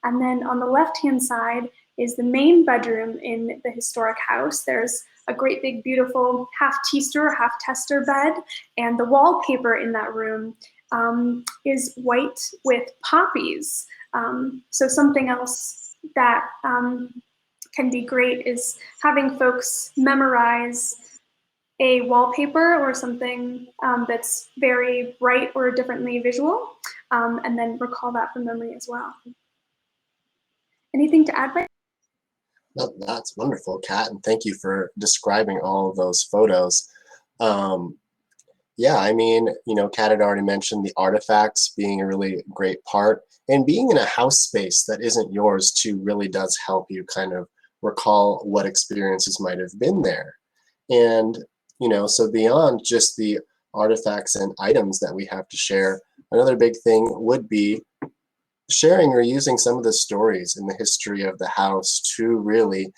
And then on the left-hand side is the main bedroom in the historic house. There's a great big beautiful half teaster, half tester bed, and the wallpaper in that room is white with poppies. So something else that can be great is having folks memorize a wallpaper or something that's very bright or differently visual, and then recall that from memory as well. Anything to add, Mike? That's wonderful, Kat, and thank you for describing all of those photos. Yeah, I mean, Kat had already mentioned the artifacts being a really great part, and being in a house space that isn't yours too really does help you kind of recall what experiences might have been there. And, so beyond just the artifacts and items that we have to share, another big thing would be sharing or using some of the stories in the history of the house to really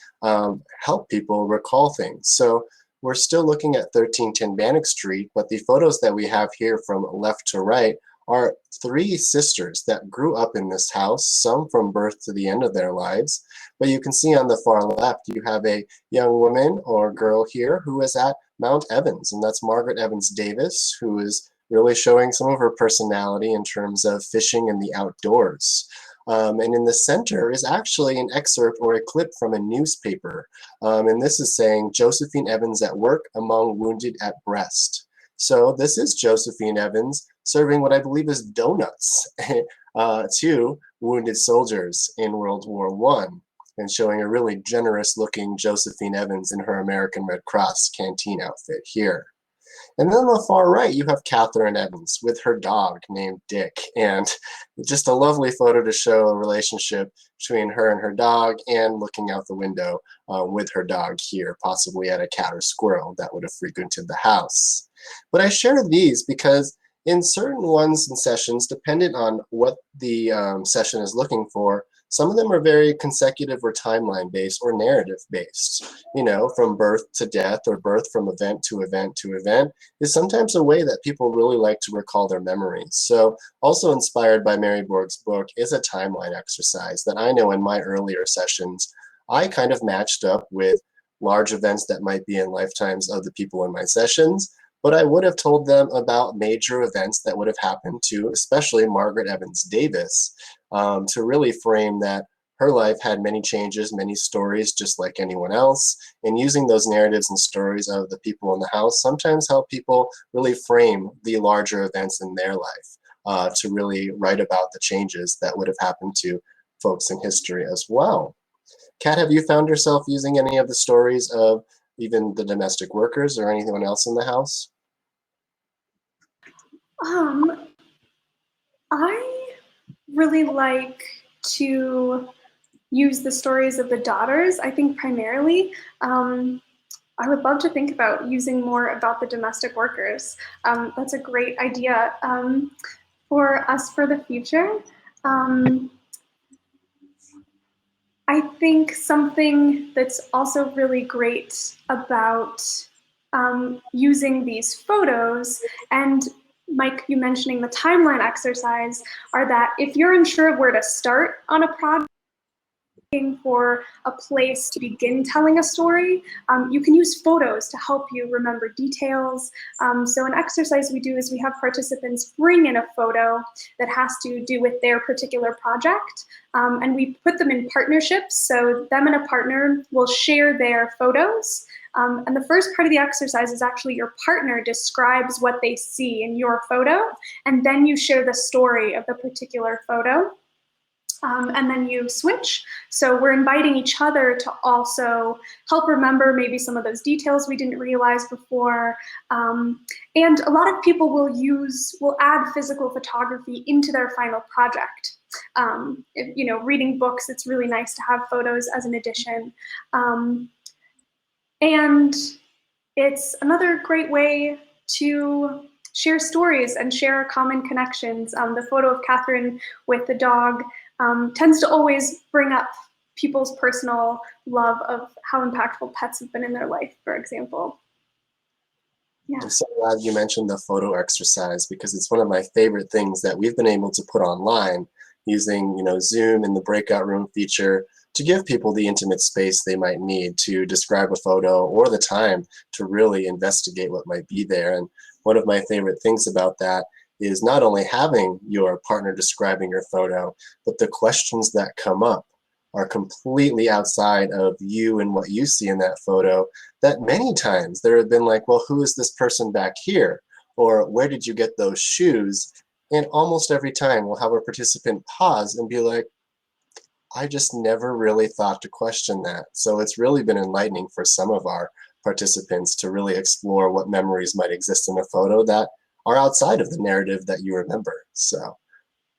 help people recall things. So we're still looking at 1310 Bannock Street, but the photos that we have here from left to right are three sisters that grew up in this house, some from birth to the end of their lives. But you can see on the far left, you have a young woman or girl here who is at Mount Evans, and that's Margaret Evans Davis, who is really showing some of her personality in terms of fishing in the outdoors. And in the center is actually an excerpt or a clip from a newspaper. And this is saying, Josephine Evans at work among wounded at Brest. So this is Josephine Evans serving what I believe is donuts to wounded soldiers in World War I. and showing a really generous looking Josephine Evans in her American Red Cross canteen outfit here. And then on the far right, you have Catherine Evans with her dog named Dick. And just a lovely photo to show a relationship between her and her dog, and looking out the window with her dog here, possibly at a cat or squirrel that would have frequented the house. But I share these because in certain ones and sessions, dependent on what the session is looking for, some of them are very consecutive or timeline based or narrative based. You know, from birth to death, or birth from event to event to event, is sometimes a way that people really like to recall their memories. So also inspired by Mary Borg's book is a timeline exercise that I know in my earlier sessions, I kind of matched up with large events that might be in lifetimes of the people in my sessions, but I would have told them about major events that would have happened to especially Margaret Evans Davis, to really frame that her life had many changes, many stories, just like anyone else. And using those narratives and stories of the people in the house sometimes help people really frame the larger events in their life, to really write about the changes that would have happened to folks in history as well. Kat, have you found yourself using any of the stories of even the domestic workers or anyone else in the house? I really like to use the stories of the daughters, I think primarily. I would love to think about using more about the domestic workers. That's a great idea for us for the future. I think something that's also really great about using these photos, and Mike, you mentioning the timeline exercise, are that if you're unsure of where to start on a project, for a place to begin telling a story, you can use photos to help you remember details. So an exercise we do is we have participants bring in a photo that has to do with their particular project, and we put them in partnerships. So them and a partner will share their photos. And the first part of the exercise is actually your partner describes what they see in your photo, and then you share the story of the particular photo. And then you switch. So we're inviting each other to also help remember maybe some of those details we didn't realize before. And a lot of people will add physical photography into their final project. You know, reading books, it's really nice to have photos as an addition. And it's another great way to share stories and share common connections. The photo of Catherine with the dog tends to always bring up people's personal love of how impactful pets have been in their life, for example. Yeah. I'm so glad you mentioned the photo exercise, because it's one of my favorite things that we've been able to put online using, you know, Zoom and the breakout room feature to give people the intimate space they might need to describe a photo, or the time to really investigate what might be there. And one of my favorite things about that is not only having your partner describing your photo, but the questions that come up are completely outside of you and what you see in that photo, that many times there have been like, well, who is this person back here? Or where did you get those shoes? And almost every time we'll have a participant pause and be like, I just never really thought to question that. So it's really been enlightening for some of our participants to really explore what memories might exist in a photo that are outside of the narrative that you remember. So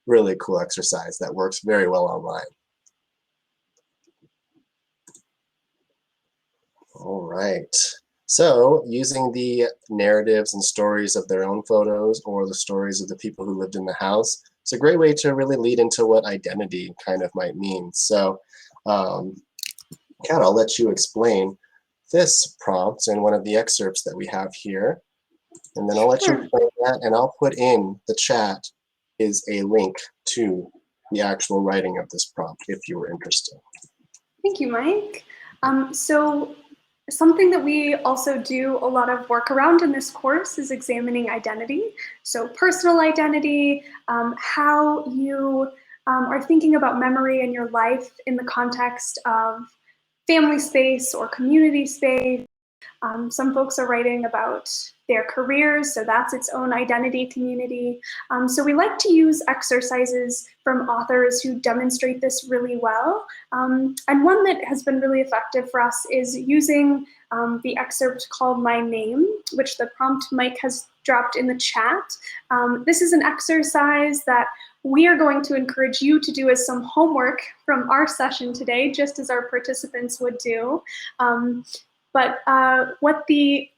really cool exercise that works very well online. All right. So using the narratives and stories of their own photos, or the stories of the people who lived in the house, it's a great way to really lead into what identity kind of might mean. So Kat, I'll let you explain this prompt in one of the excerpts that we have here. And then I'll let you explain that, and I'll put in the chat is a link to the actual writing of this prompt if you were interested. Thank you, Mike. So something that we also do a lot of work around in this course is examining identity. So personal identity, how you are thinking about memory in your life in the context of family space or community space, Some folks are writing about their careers, so that's its own identity community. So we like to use exercises from authors who demonstrate this really well. And one that has been really effective for us is using the excerpt called My Name, which the prompt Mike has dropped in the chat. This is an exercise that we are going to encourage you to do as some homework from our session today, just as our participants would do. But what the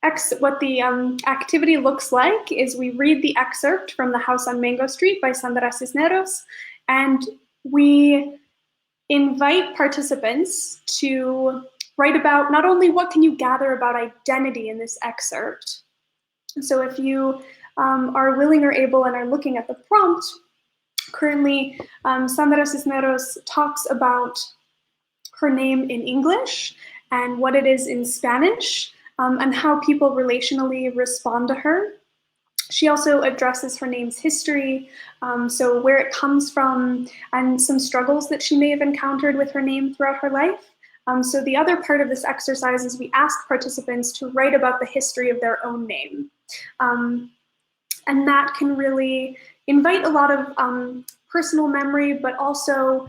activity looks like is we read the excerpt from The House on Mango Street by Sandra Cisneros, and we invite participants to write about not only what can you gather about identity in this excerpt. So if you are willing or able and are looking at the prompt, currently Sandra Cisneros talks about her name in English and what it is in Spanish, and how people relationally respond to her. She also addresses her name's history, so where it comes from and some struggles that she may have encountered with her name throughout her life. So the other part of this exercise is we ask participants to write about the history of their own name. And that can really invite a lot of personal memory, but also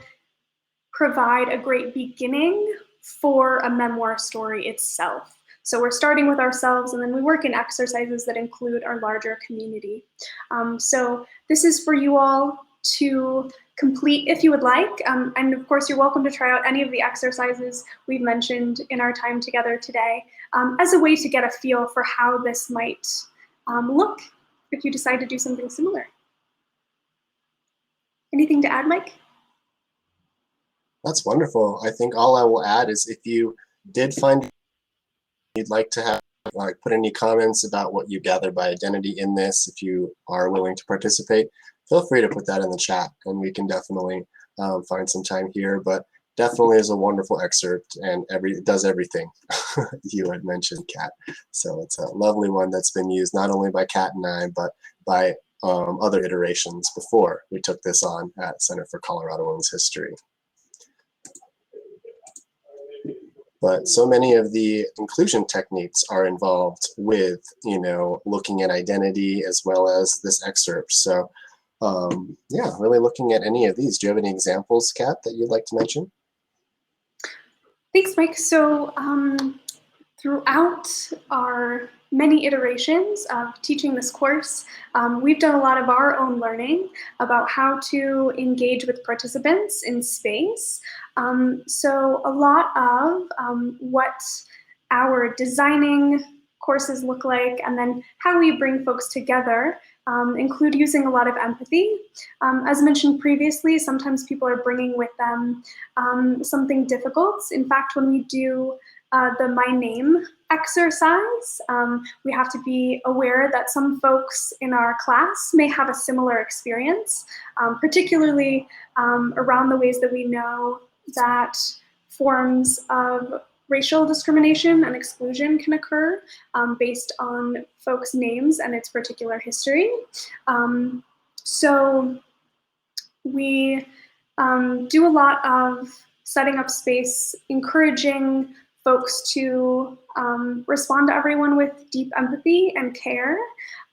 provide a great beginning for a memoir story itself. So we're starting with ourselves, and then we work in exercises that include our larger community. So this is for you all to complete if you would like. And of course, you're welcome to try out any of the exercises we've mentioned in our time together today as a way to get a feel for how this might look if you decide to do something similar. Anything to add, Mike? That's wonderful. I think all I will add is if you did find you'd like to have put any comments about what you gathered by identity in this, if you are willing to participate, feel free to put that in the chat, and we can definitely find some time here. But definitely is a wonderful excerpt, and it does everything you had mentioned, Kat. So it's a lovely one that's been used not only by Kat and I, but by other iterations before we took this on at Center for Colorado-Wyoming's History. But so many of the inclusion techniques are involved with, looking at identity as well as this excerpt. So yeah, really looking at any of these. Do you have any examples, Kat, that you'd like to mention? Thanks, Mike. So throughout our many iterations of teaching this course, we've done a lot of our own learning about how to engage with participants in space. So a lot of what our designing courses look like, and then how we bring folks together, include using a lot of empathy. As mentioned previously, sometimes people are bringing with them something difficult. In fact, when we do the My Name exercise, we have to be aware that some folks in our class may have a similar experience, particularly around the ways that we know that forms of racial discrimination and exclusion can occur based on folks' names and its particular history. So we do a lot of setting up space, encouraging folks to respond to everyone with deep empathy and care.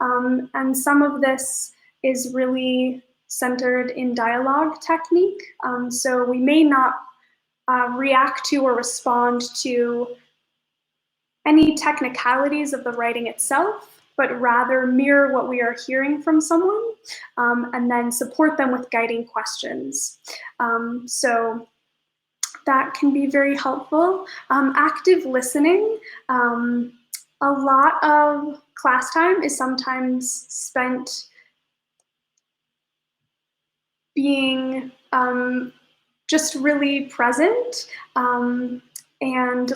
And some of this is really centered in dialogue technique. So we may not react to or respond to any technicalities of the writing itself, but rather mirror what we are hearing from someone, and then support them with guiding questions. So that can be very helpful. Active listening. A lot of class time is sometimes spent being just really present and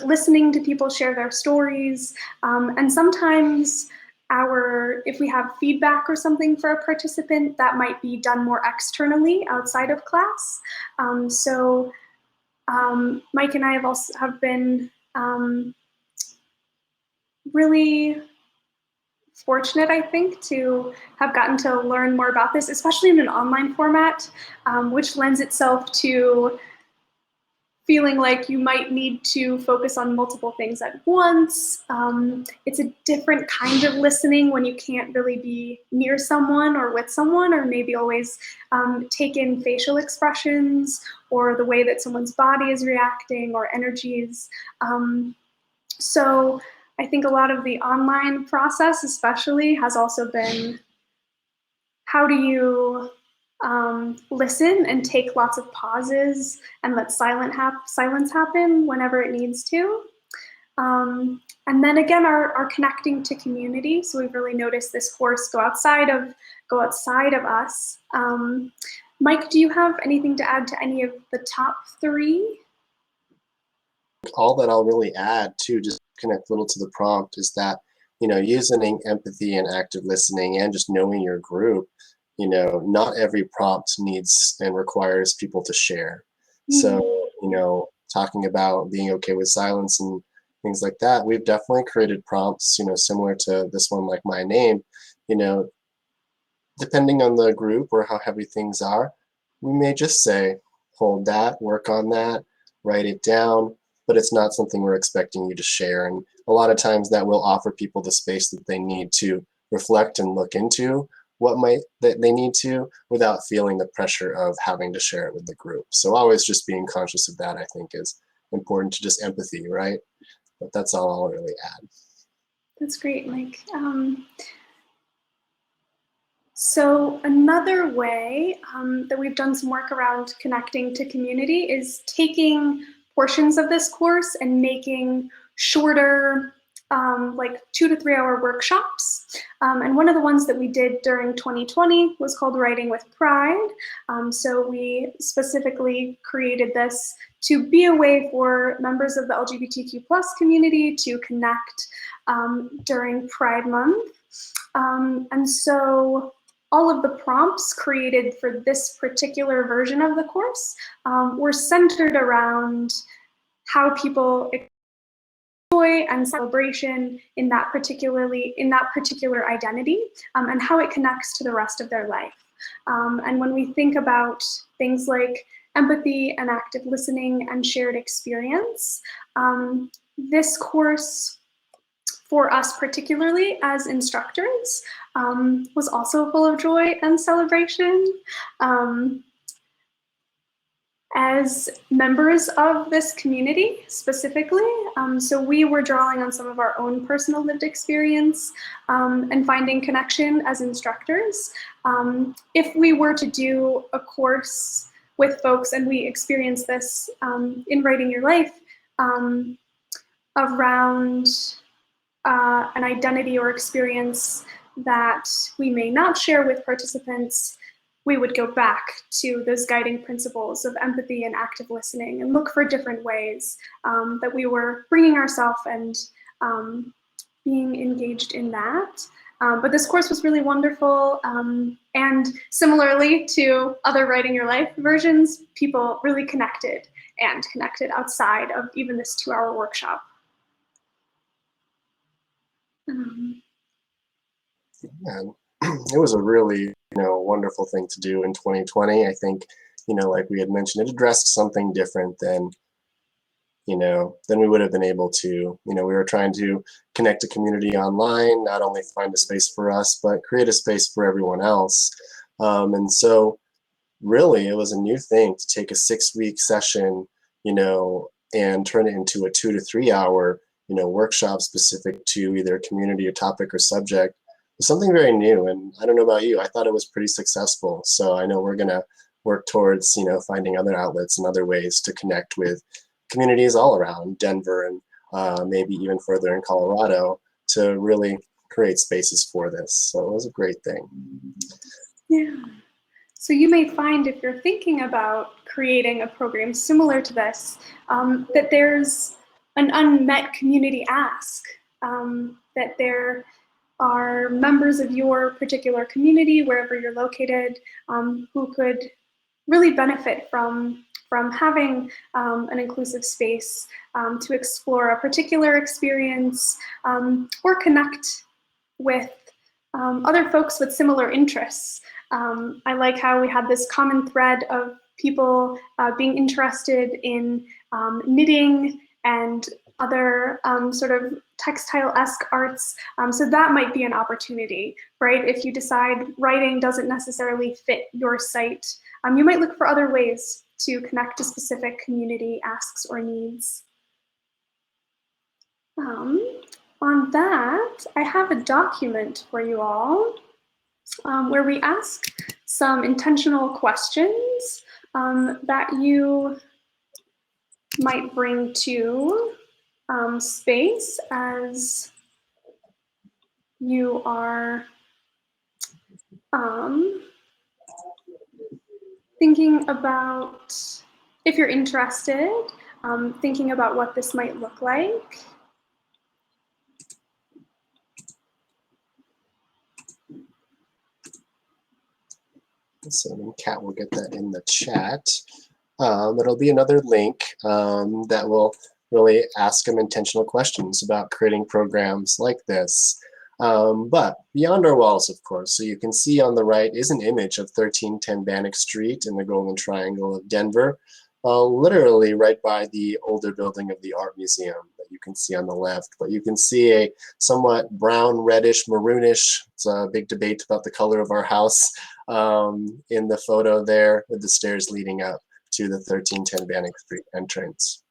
listening to people share their stories. And sometimes if we have feedback or something for a participant, that might be done more externally outside of class. So Mike and I have been really fortunate, I think, to have gotten to learn more about this, especially in an online format, which lends itself to feeling like you might need to focus on multiple things at once. It's a different kind of listening when you can't really be near someone or with someone, or maybe always take in facial expressions or the way that someone's body is reacting or energies. So I think a lot of the online process especially has also been, how do you listen and take lots of pauses and let silence happen whenever it needs to. And then again, our connecting to community. So we've really noticed this course go outside of us. Mike, do you have anything to add to any of the top three? All that I'll really add to, just connect a little to the prompt, is that, using empathy and active listening and just knowing your group, not every prompt needs and requires people to share. So, talking about being okay with silence and things like that, we've definitely created prompts, similar to this one, like my name, depending on the group or how heavy things are, we may just say, hold that, work on that, write it down, but it's not something we're expecting you to share. And a lot of times that will offer people the space that they need to reflect and look into what they need to, without feeling the pressure of having to share it with the group. So always just being conscious of that, I think, is important, to just empathy, right? But that's all I'll really add. That's great, Mike. So another way that we've done some work around connecting to community is taking portions of this course and making shorter, like 2 to 3 hour workshops. And one of the ones that we did during 2020 was called Writing with Pride. So we specifically created this to be a way for members of the LGBTQ+ community to connect during Pride Month. And so all of the prompts created for this particular version of the course were centered around how people joy and celebration in that particular identity, and how it connects to the rest of their life. And when we think about things like empathy and active listening and shared experience, this course, for us particularly as instructors, was also full of joy and celebration. As members of this community specifically, so we were drawing on some of our own personal lived experience and finding connection as instructors. If we were to do a course with folks, and we experienced this in Writing Your Life, around an identity or experience that we may not share with participants, we would go back to those guiding principles of empathy and active listening and look for different ways that we were bringing ourselves and being engaged in that. But this course was really wonderful. And similarly to other Writing Your Life versions, people really connected outside of even this 2 hour workshop. Yeah, it was a really, wonderful thing to do in 2020. I think, like we had mentioned, it addressed something different than we would have been able to. We were trying to connect to community online, not only find a space for us, but create a space for everyone else. And so really it was a new thing to take a 6-week session, and turn it into a 2 to 3 hour, workshop specific to either community or topic or subject. Something very new. And I don't know about you, I thought it was pretty successful. So I know we're gonna work towards, finding other outlets and other ways to connect with communities all around Denver and maybe even further in Colorado, to really create spaces for this. So it was a great thing. Yeah. So you may find, if you're thinking about creating a program similar to this, that there's an unmet community ask, that there are members of your particular community, wherever you're located, who could really benefit from having an inclusive space to explore a particular experience, or connect with other folks with similar interests. I like how we had this common thread of people being interested in knitting and other sort of textile-esque arts. So that might be an opportunity, right? If you decide writing doesn't necessarily fit your site, you might look for other ways to connect to specific community asks or needs. On that, I have a document for you all where we ask some intentional questions that you might bring to space as you are thinking about, if you're interested, thinking about what this might look like. So Kat will get that in the chat. It'll be another link that will really ask them intentional questions about creating programs like this. But beyond our walls, of course, so you can see on the right is an image of 1310 Bannock Street in the Golden Triangle of Denver, literally right by the older building of the Art Museum that you can see on the left. But you can see a somewhat brown, reddish, maroonish, it's a big debate about the color of our house, in the photo there with the stairs leading up to the 1310 Bannock Street entrance.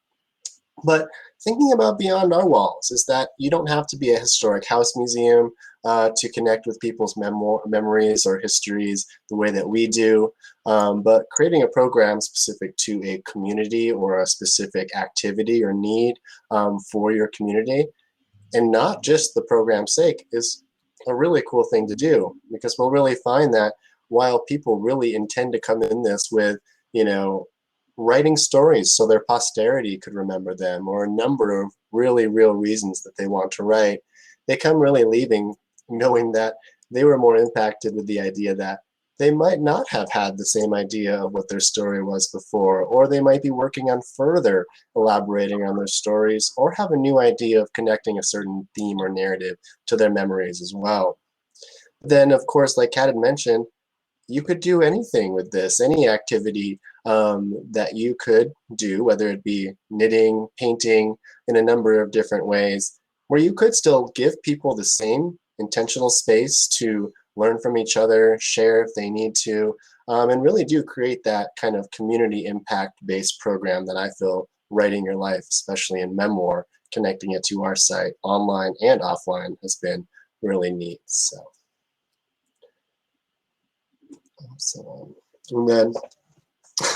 But thinking about beyond our walls is that you don't have to be a historic house museum to connect with people's memories or histories the way that we do, but creating a program specific to a community or a specific activity or need for your community, and not just the program's sake, is a really cool thing to do, because we'll really find that while people really intend to come in this with, you know, writing stories so their posterity could remember them, or a number of really real reasons that they want to write, they come really leaving knowing that they were more impacted with the idea that they might not have had the same idea of what their story was before, or they might be working on further elaborating on their stories, or have a new idea of connecting a certain theme or narrative to their memories as well. Then, of course, like Kat had mentioned, you could do anything with this, any activity that you could do, whether it be knitting, painting, in a number of different ways, where you could still give people the same intentional space to learn from each other, share if they need to, and really do create that kind of community impact-based program that I feel Writing Your Life, especially in memoir, connecting it to our site, online and offline, has been really neat. So. And then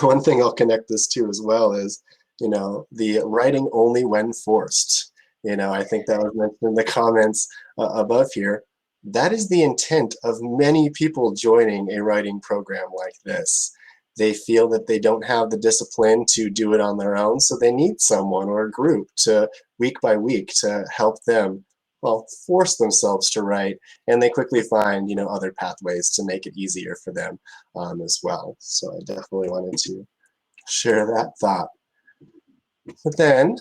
one thing I'll connect this to as well is, you know, the writing only when forced. You know, I think that was mentioned in the comments above here. That is the intent of many people joining a writing program like this. They feel that they don't have the discipline to do it on their own, so they need someone or a group to, week by week, to help them, well, force themselves to write, and they quickly find, you know, other pathways to make it easier for them as well. So I definitely wanted to share that thought. But then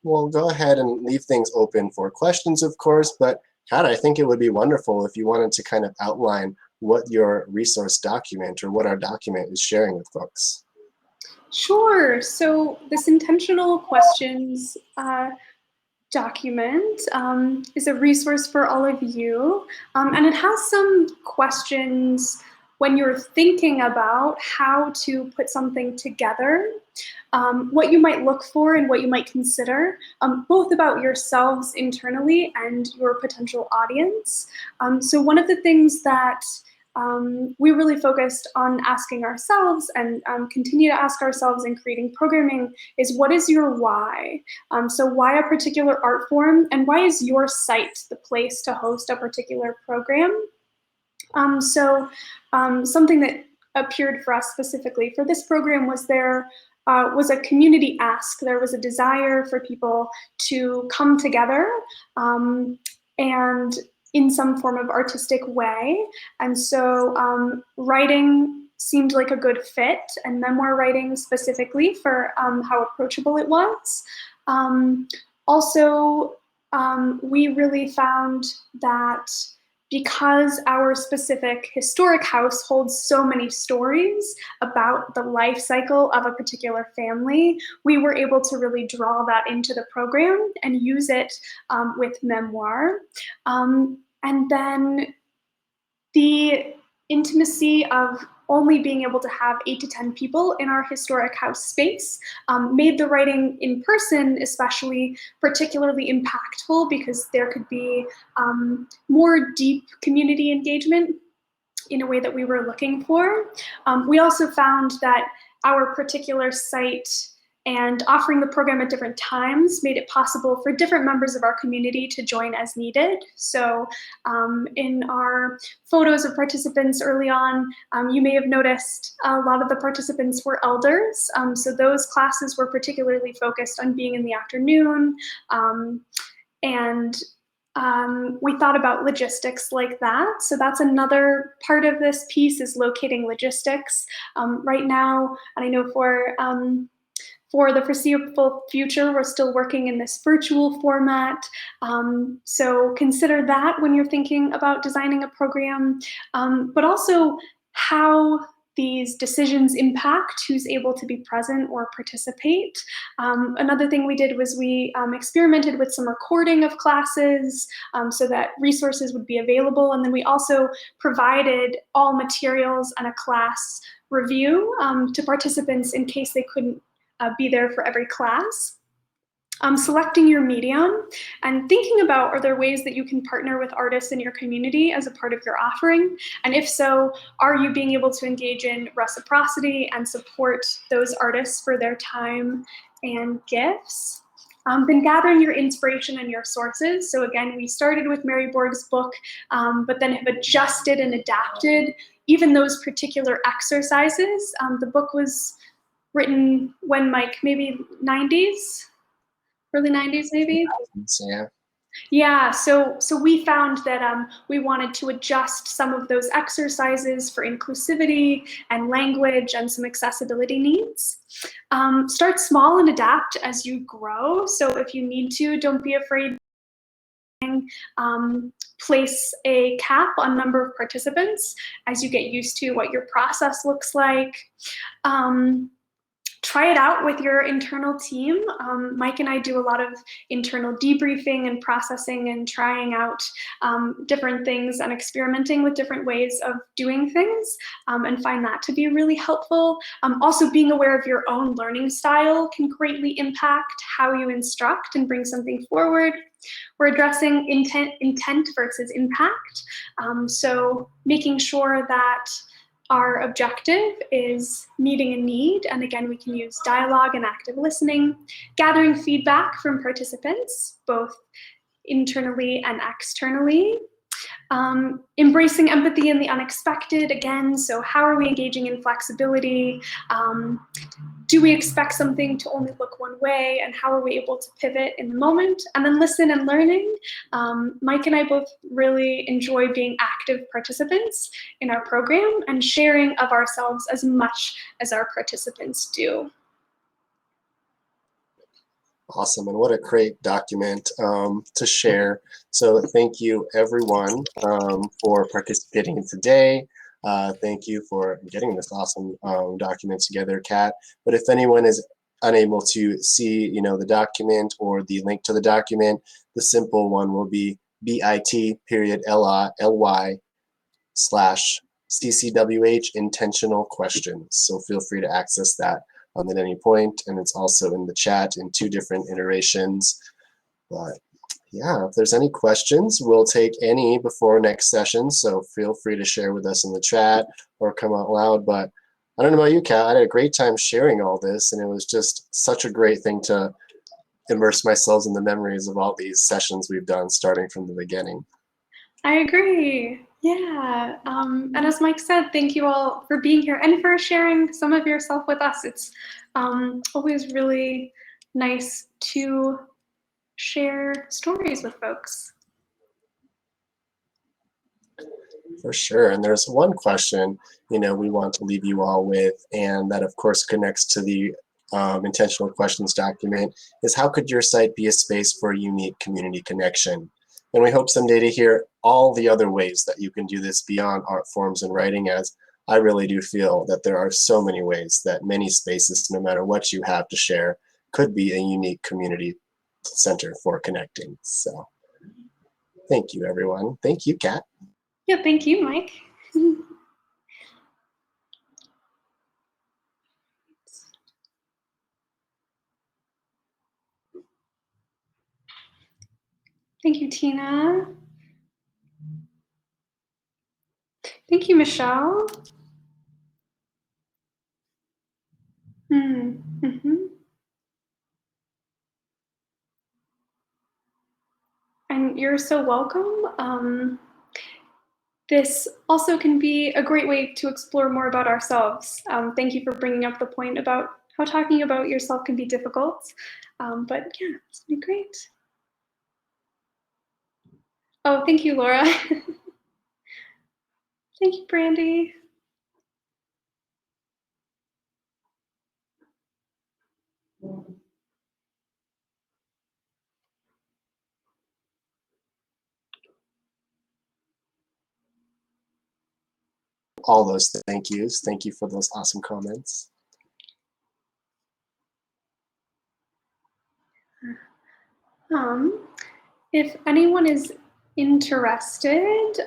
we'll go ahead and leave things open for questions, of course, but Kat, I think it would be wonderful if you wanted to kind of outline what your resource document or what our document is sharing with folks. Sure. So this intentional questions document is a resource for all of you, and it has some questions when you're thinking about how to put something together, what you might look for and what you might consider, both about yourselves internally and your potential audience. So one of the things that we really focused on asking ourselves and continue to ask ourselves in creating programming is, what is your why? So why a particular art form, and why is your site the place to host a particular program? Something that appeared for us specifically for this program was there was a community ask. There was a desire for people to come together and in some form of artistic way. And so writing seemed like a good fit, and memoir writing specifically for how approachable it was. Also, we really found that because our specific historic house holds so many stories about the life cycle of a particular family, we were able to really draw that into the program and use it with memoir. And then the intimacy of only being able to have 8 to 10 people in our historic house space made the writing in person especially particularly impactful, because there could be more deep community engagement in a way that we were looking for. We also found that our particular site and offering the program at different times made it possible for different members of our community to join as needed. So in our photos of participants early on, you may have noticed a lot of the participants were elders. So those classes were particularly focused on being in the afternoon. And we thought about logistics like that. So that's another part of this piece, is locating logistics. Right now, and I know for the foreseeable future, we're still working in this virtual format. So consider that when you're thinking about designing a program, but also how these decisions impact who's able to be present or participate. Another thing we did was we experimented with some recording of classes so that resources would be available. And then we also provided all materials and a class review to participants in case they couldn't be there for every class. Selecting your medium and thinking about, are there ways that you can partner with artists in your community as a part of your offering? And if so, are you being able to engage in reciprocity and support those artists for their time and gifts? Then gathering your inspiration and your sources. So again, we started with Mary Borg's book, but then have adjusted and adapted even those particular exercises. The book was written when, Mike, maybe 90s? Early 90s, maybe? Yeah. Yeah, so we found that we wanted to adjust some of those exercises for inclusivity and language and some accessibility needs. Start small and adapt as you grow. So if you need to, don't be afraid. Place a cap on number of participants as you get used to what your process looks like. Try it out with your internal team. Mike and I do a lot of internal debriefing and processing and trying out different things and experimenting with different ways of doing things, and find that to be really helpful. Also, being aware of your own learning style can greatly impact how you instruct and bring something forward. We're addressing intent versus impact. So making sure that our objective is meeting a need, and again, we can use dialogue and active listening, gathering feedback from participants, both internally and externally, embracing empathy in the unexpected, again, so how are we engaging in flexibility? Do we expect something to only look one way, and how are we able to pivot in the moment? And then listen and learning. Mike and I both really enjoy being active participants in our program and sharing of ourselves as much as our participants do. Awesome, and what a great document to share. So thank you everyone for participating today. Thank you for getting this awesome document together, Kat. But if anyone is unable to see, the document or the link to the document, the simple one will be bit.ly/CCWH intentional questions. So feel free to access that at any point, and it's also in the chat in 2 different iterations. But yeah, if there's any questions, we'll take any before next session, so feel free to share with us in the chat or come out loud. But I don't know about you, Kat, I had a great time sharing all this, and it was just such a great thing to immerse myself in the memories of all these sessions we've done starting from the beginning. I agree. Yeah. And as Mike said, thank you all for being here and for sharing some of yourself with us. It's always really nice to share stories with folks. For sure. And there's one question, we want to leave you all with, and that of course connects to the intentional questions document, is how could your site be a space for a unique community connection? And we hope someday to hear all the other ways that you can do this beyond art forms and writing, as I really do feel that there are so many ways that many spaces, no matter what you have to share, could be a unique community center for connecting. So thank you, everyone. Thank you, Kat. Yeah, thank you, Mike. Thank you, Tina. Thank you, Michelle. Mm-hmm. And you're so welcome. This also can be a great way to explore more about ourselves. Thank you for bringing up the point about how talking about yourself can be difficult. But yeah, it's been great. Oh, thank you, Laura. Thank you, Brandy. All those thank yous. Thank you for those awesome comments. If anyone is interested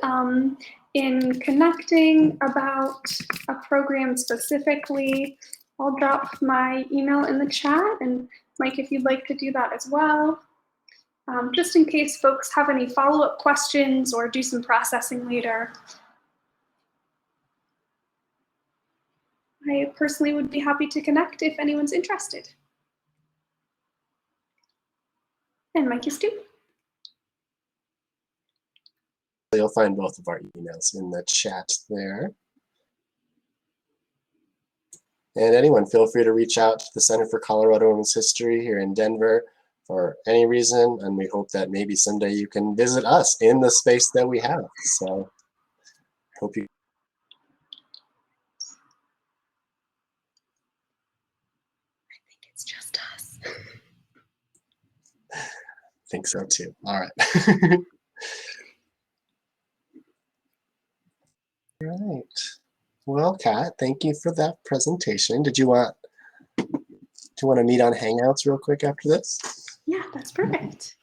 in connecting about a program specifically, I'll drop my email in the chat, and Mike, if you'd like to do that as well, just in case folks have any follow-up questions or do some processing later. I personally would be happy to connect if anyone's interested. And Mike is too. You'll find both of our emails in the chat there. And anyone, feel free to reach out to the Center for Colorado Women's History here in Denver for any reason, and we hope that maybe someday you can visit us in the space that we have. So hope you It's just us. think so too. All right. All right. Well, Kat, thank you for that presentation. Do you want to meet on Hangouts real quick after this? Yeah, that's perfect.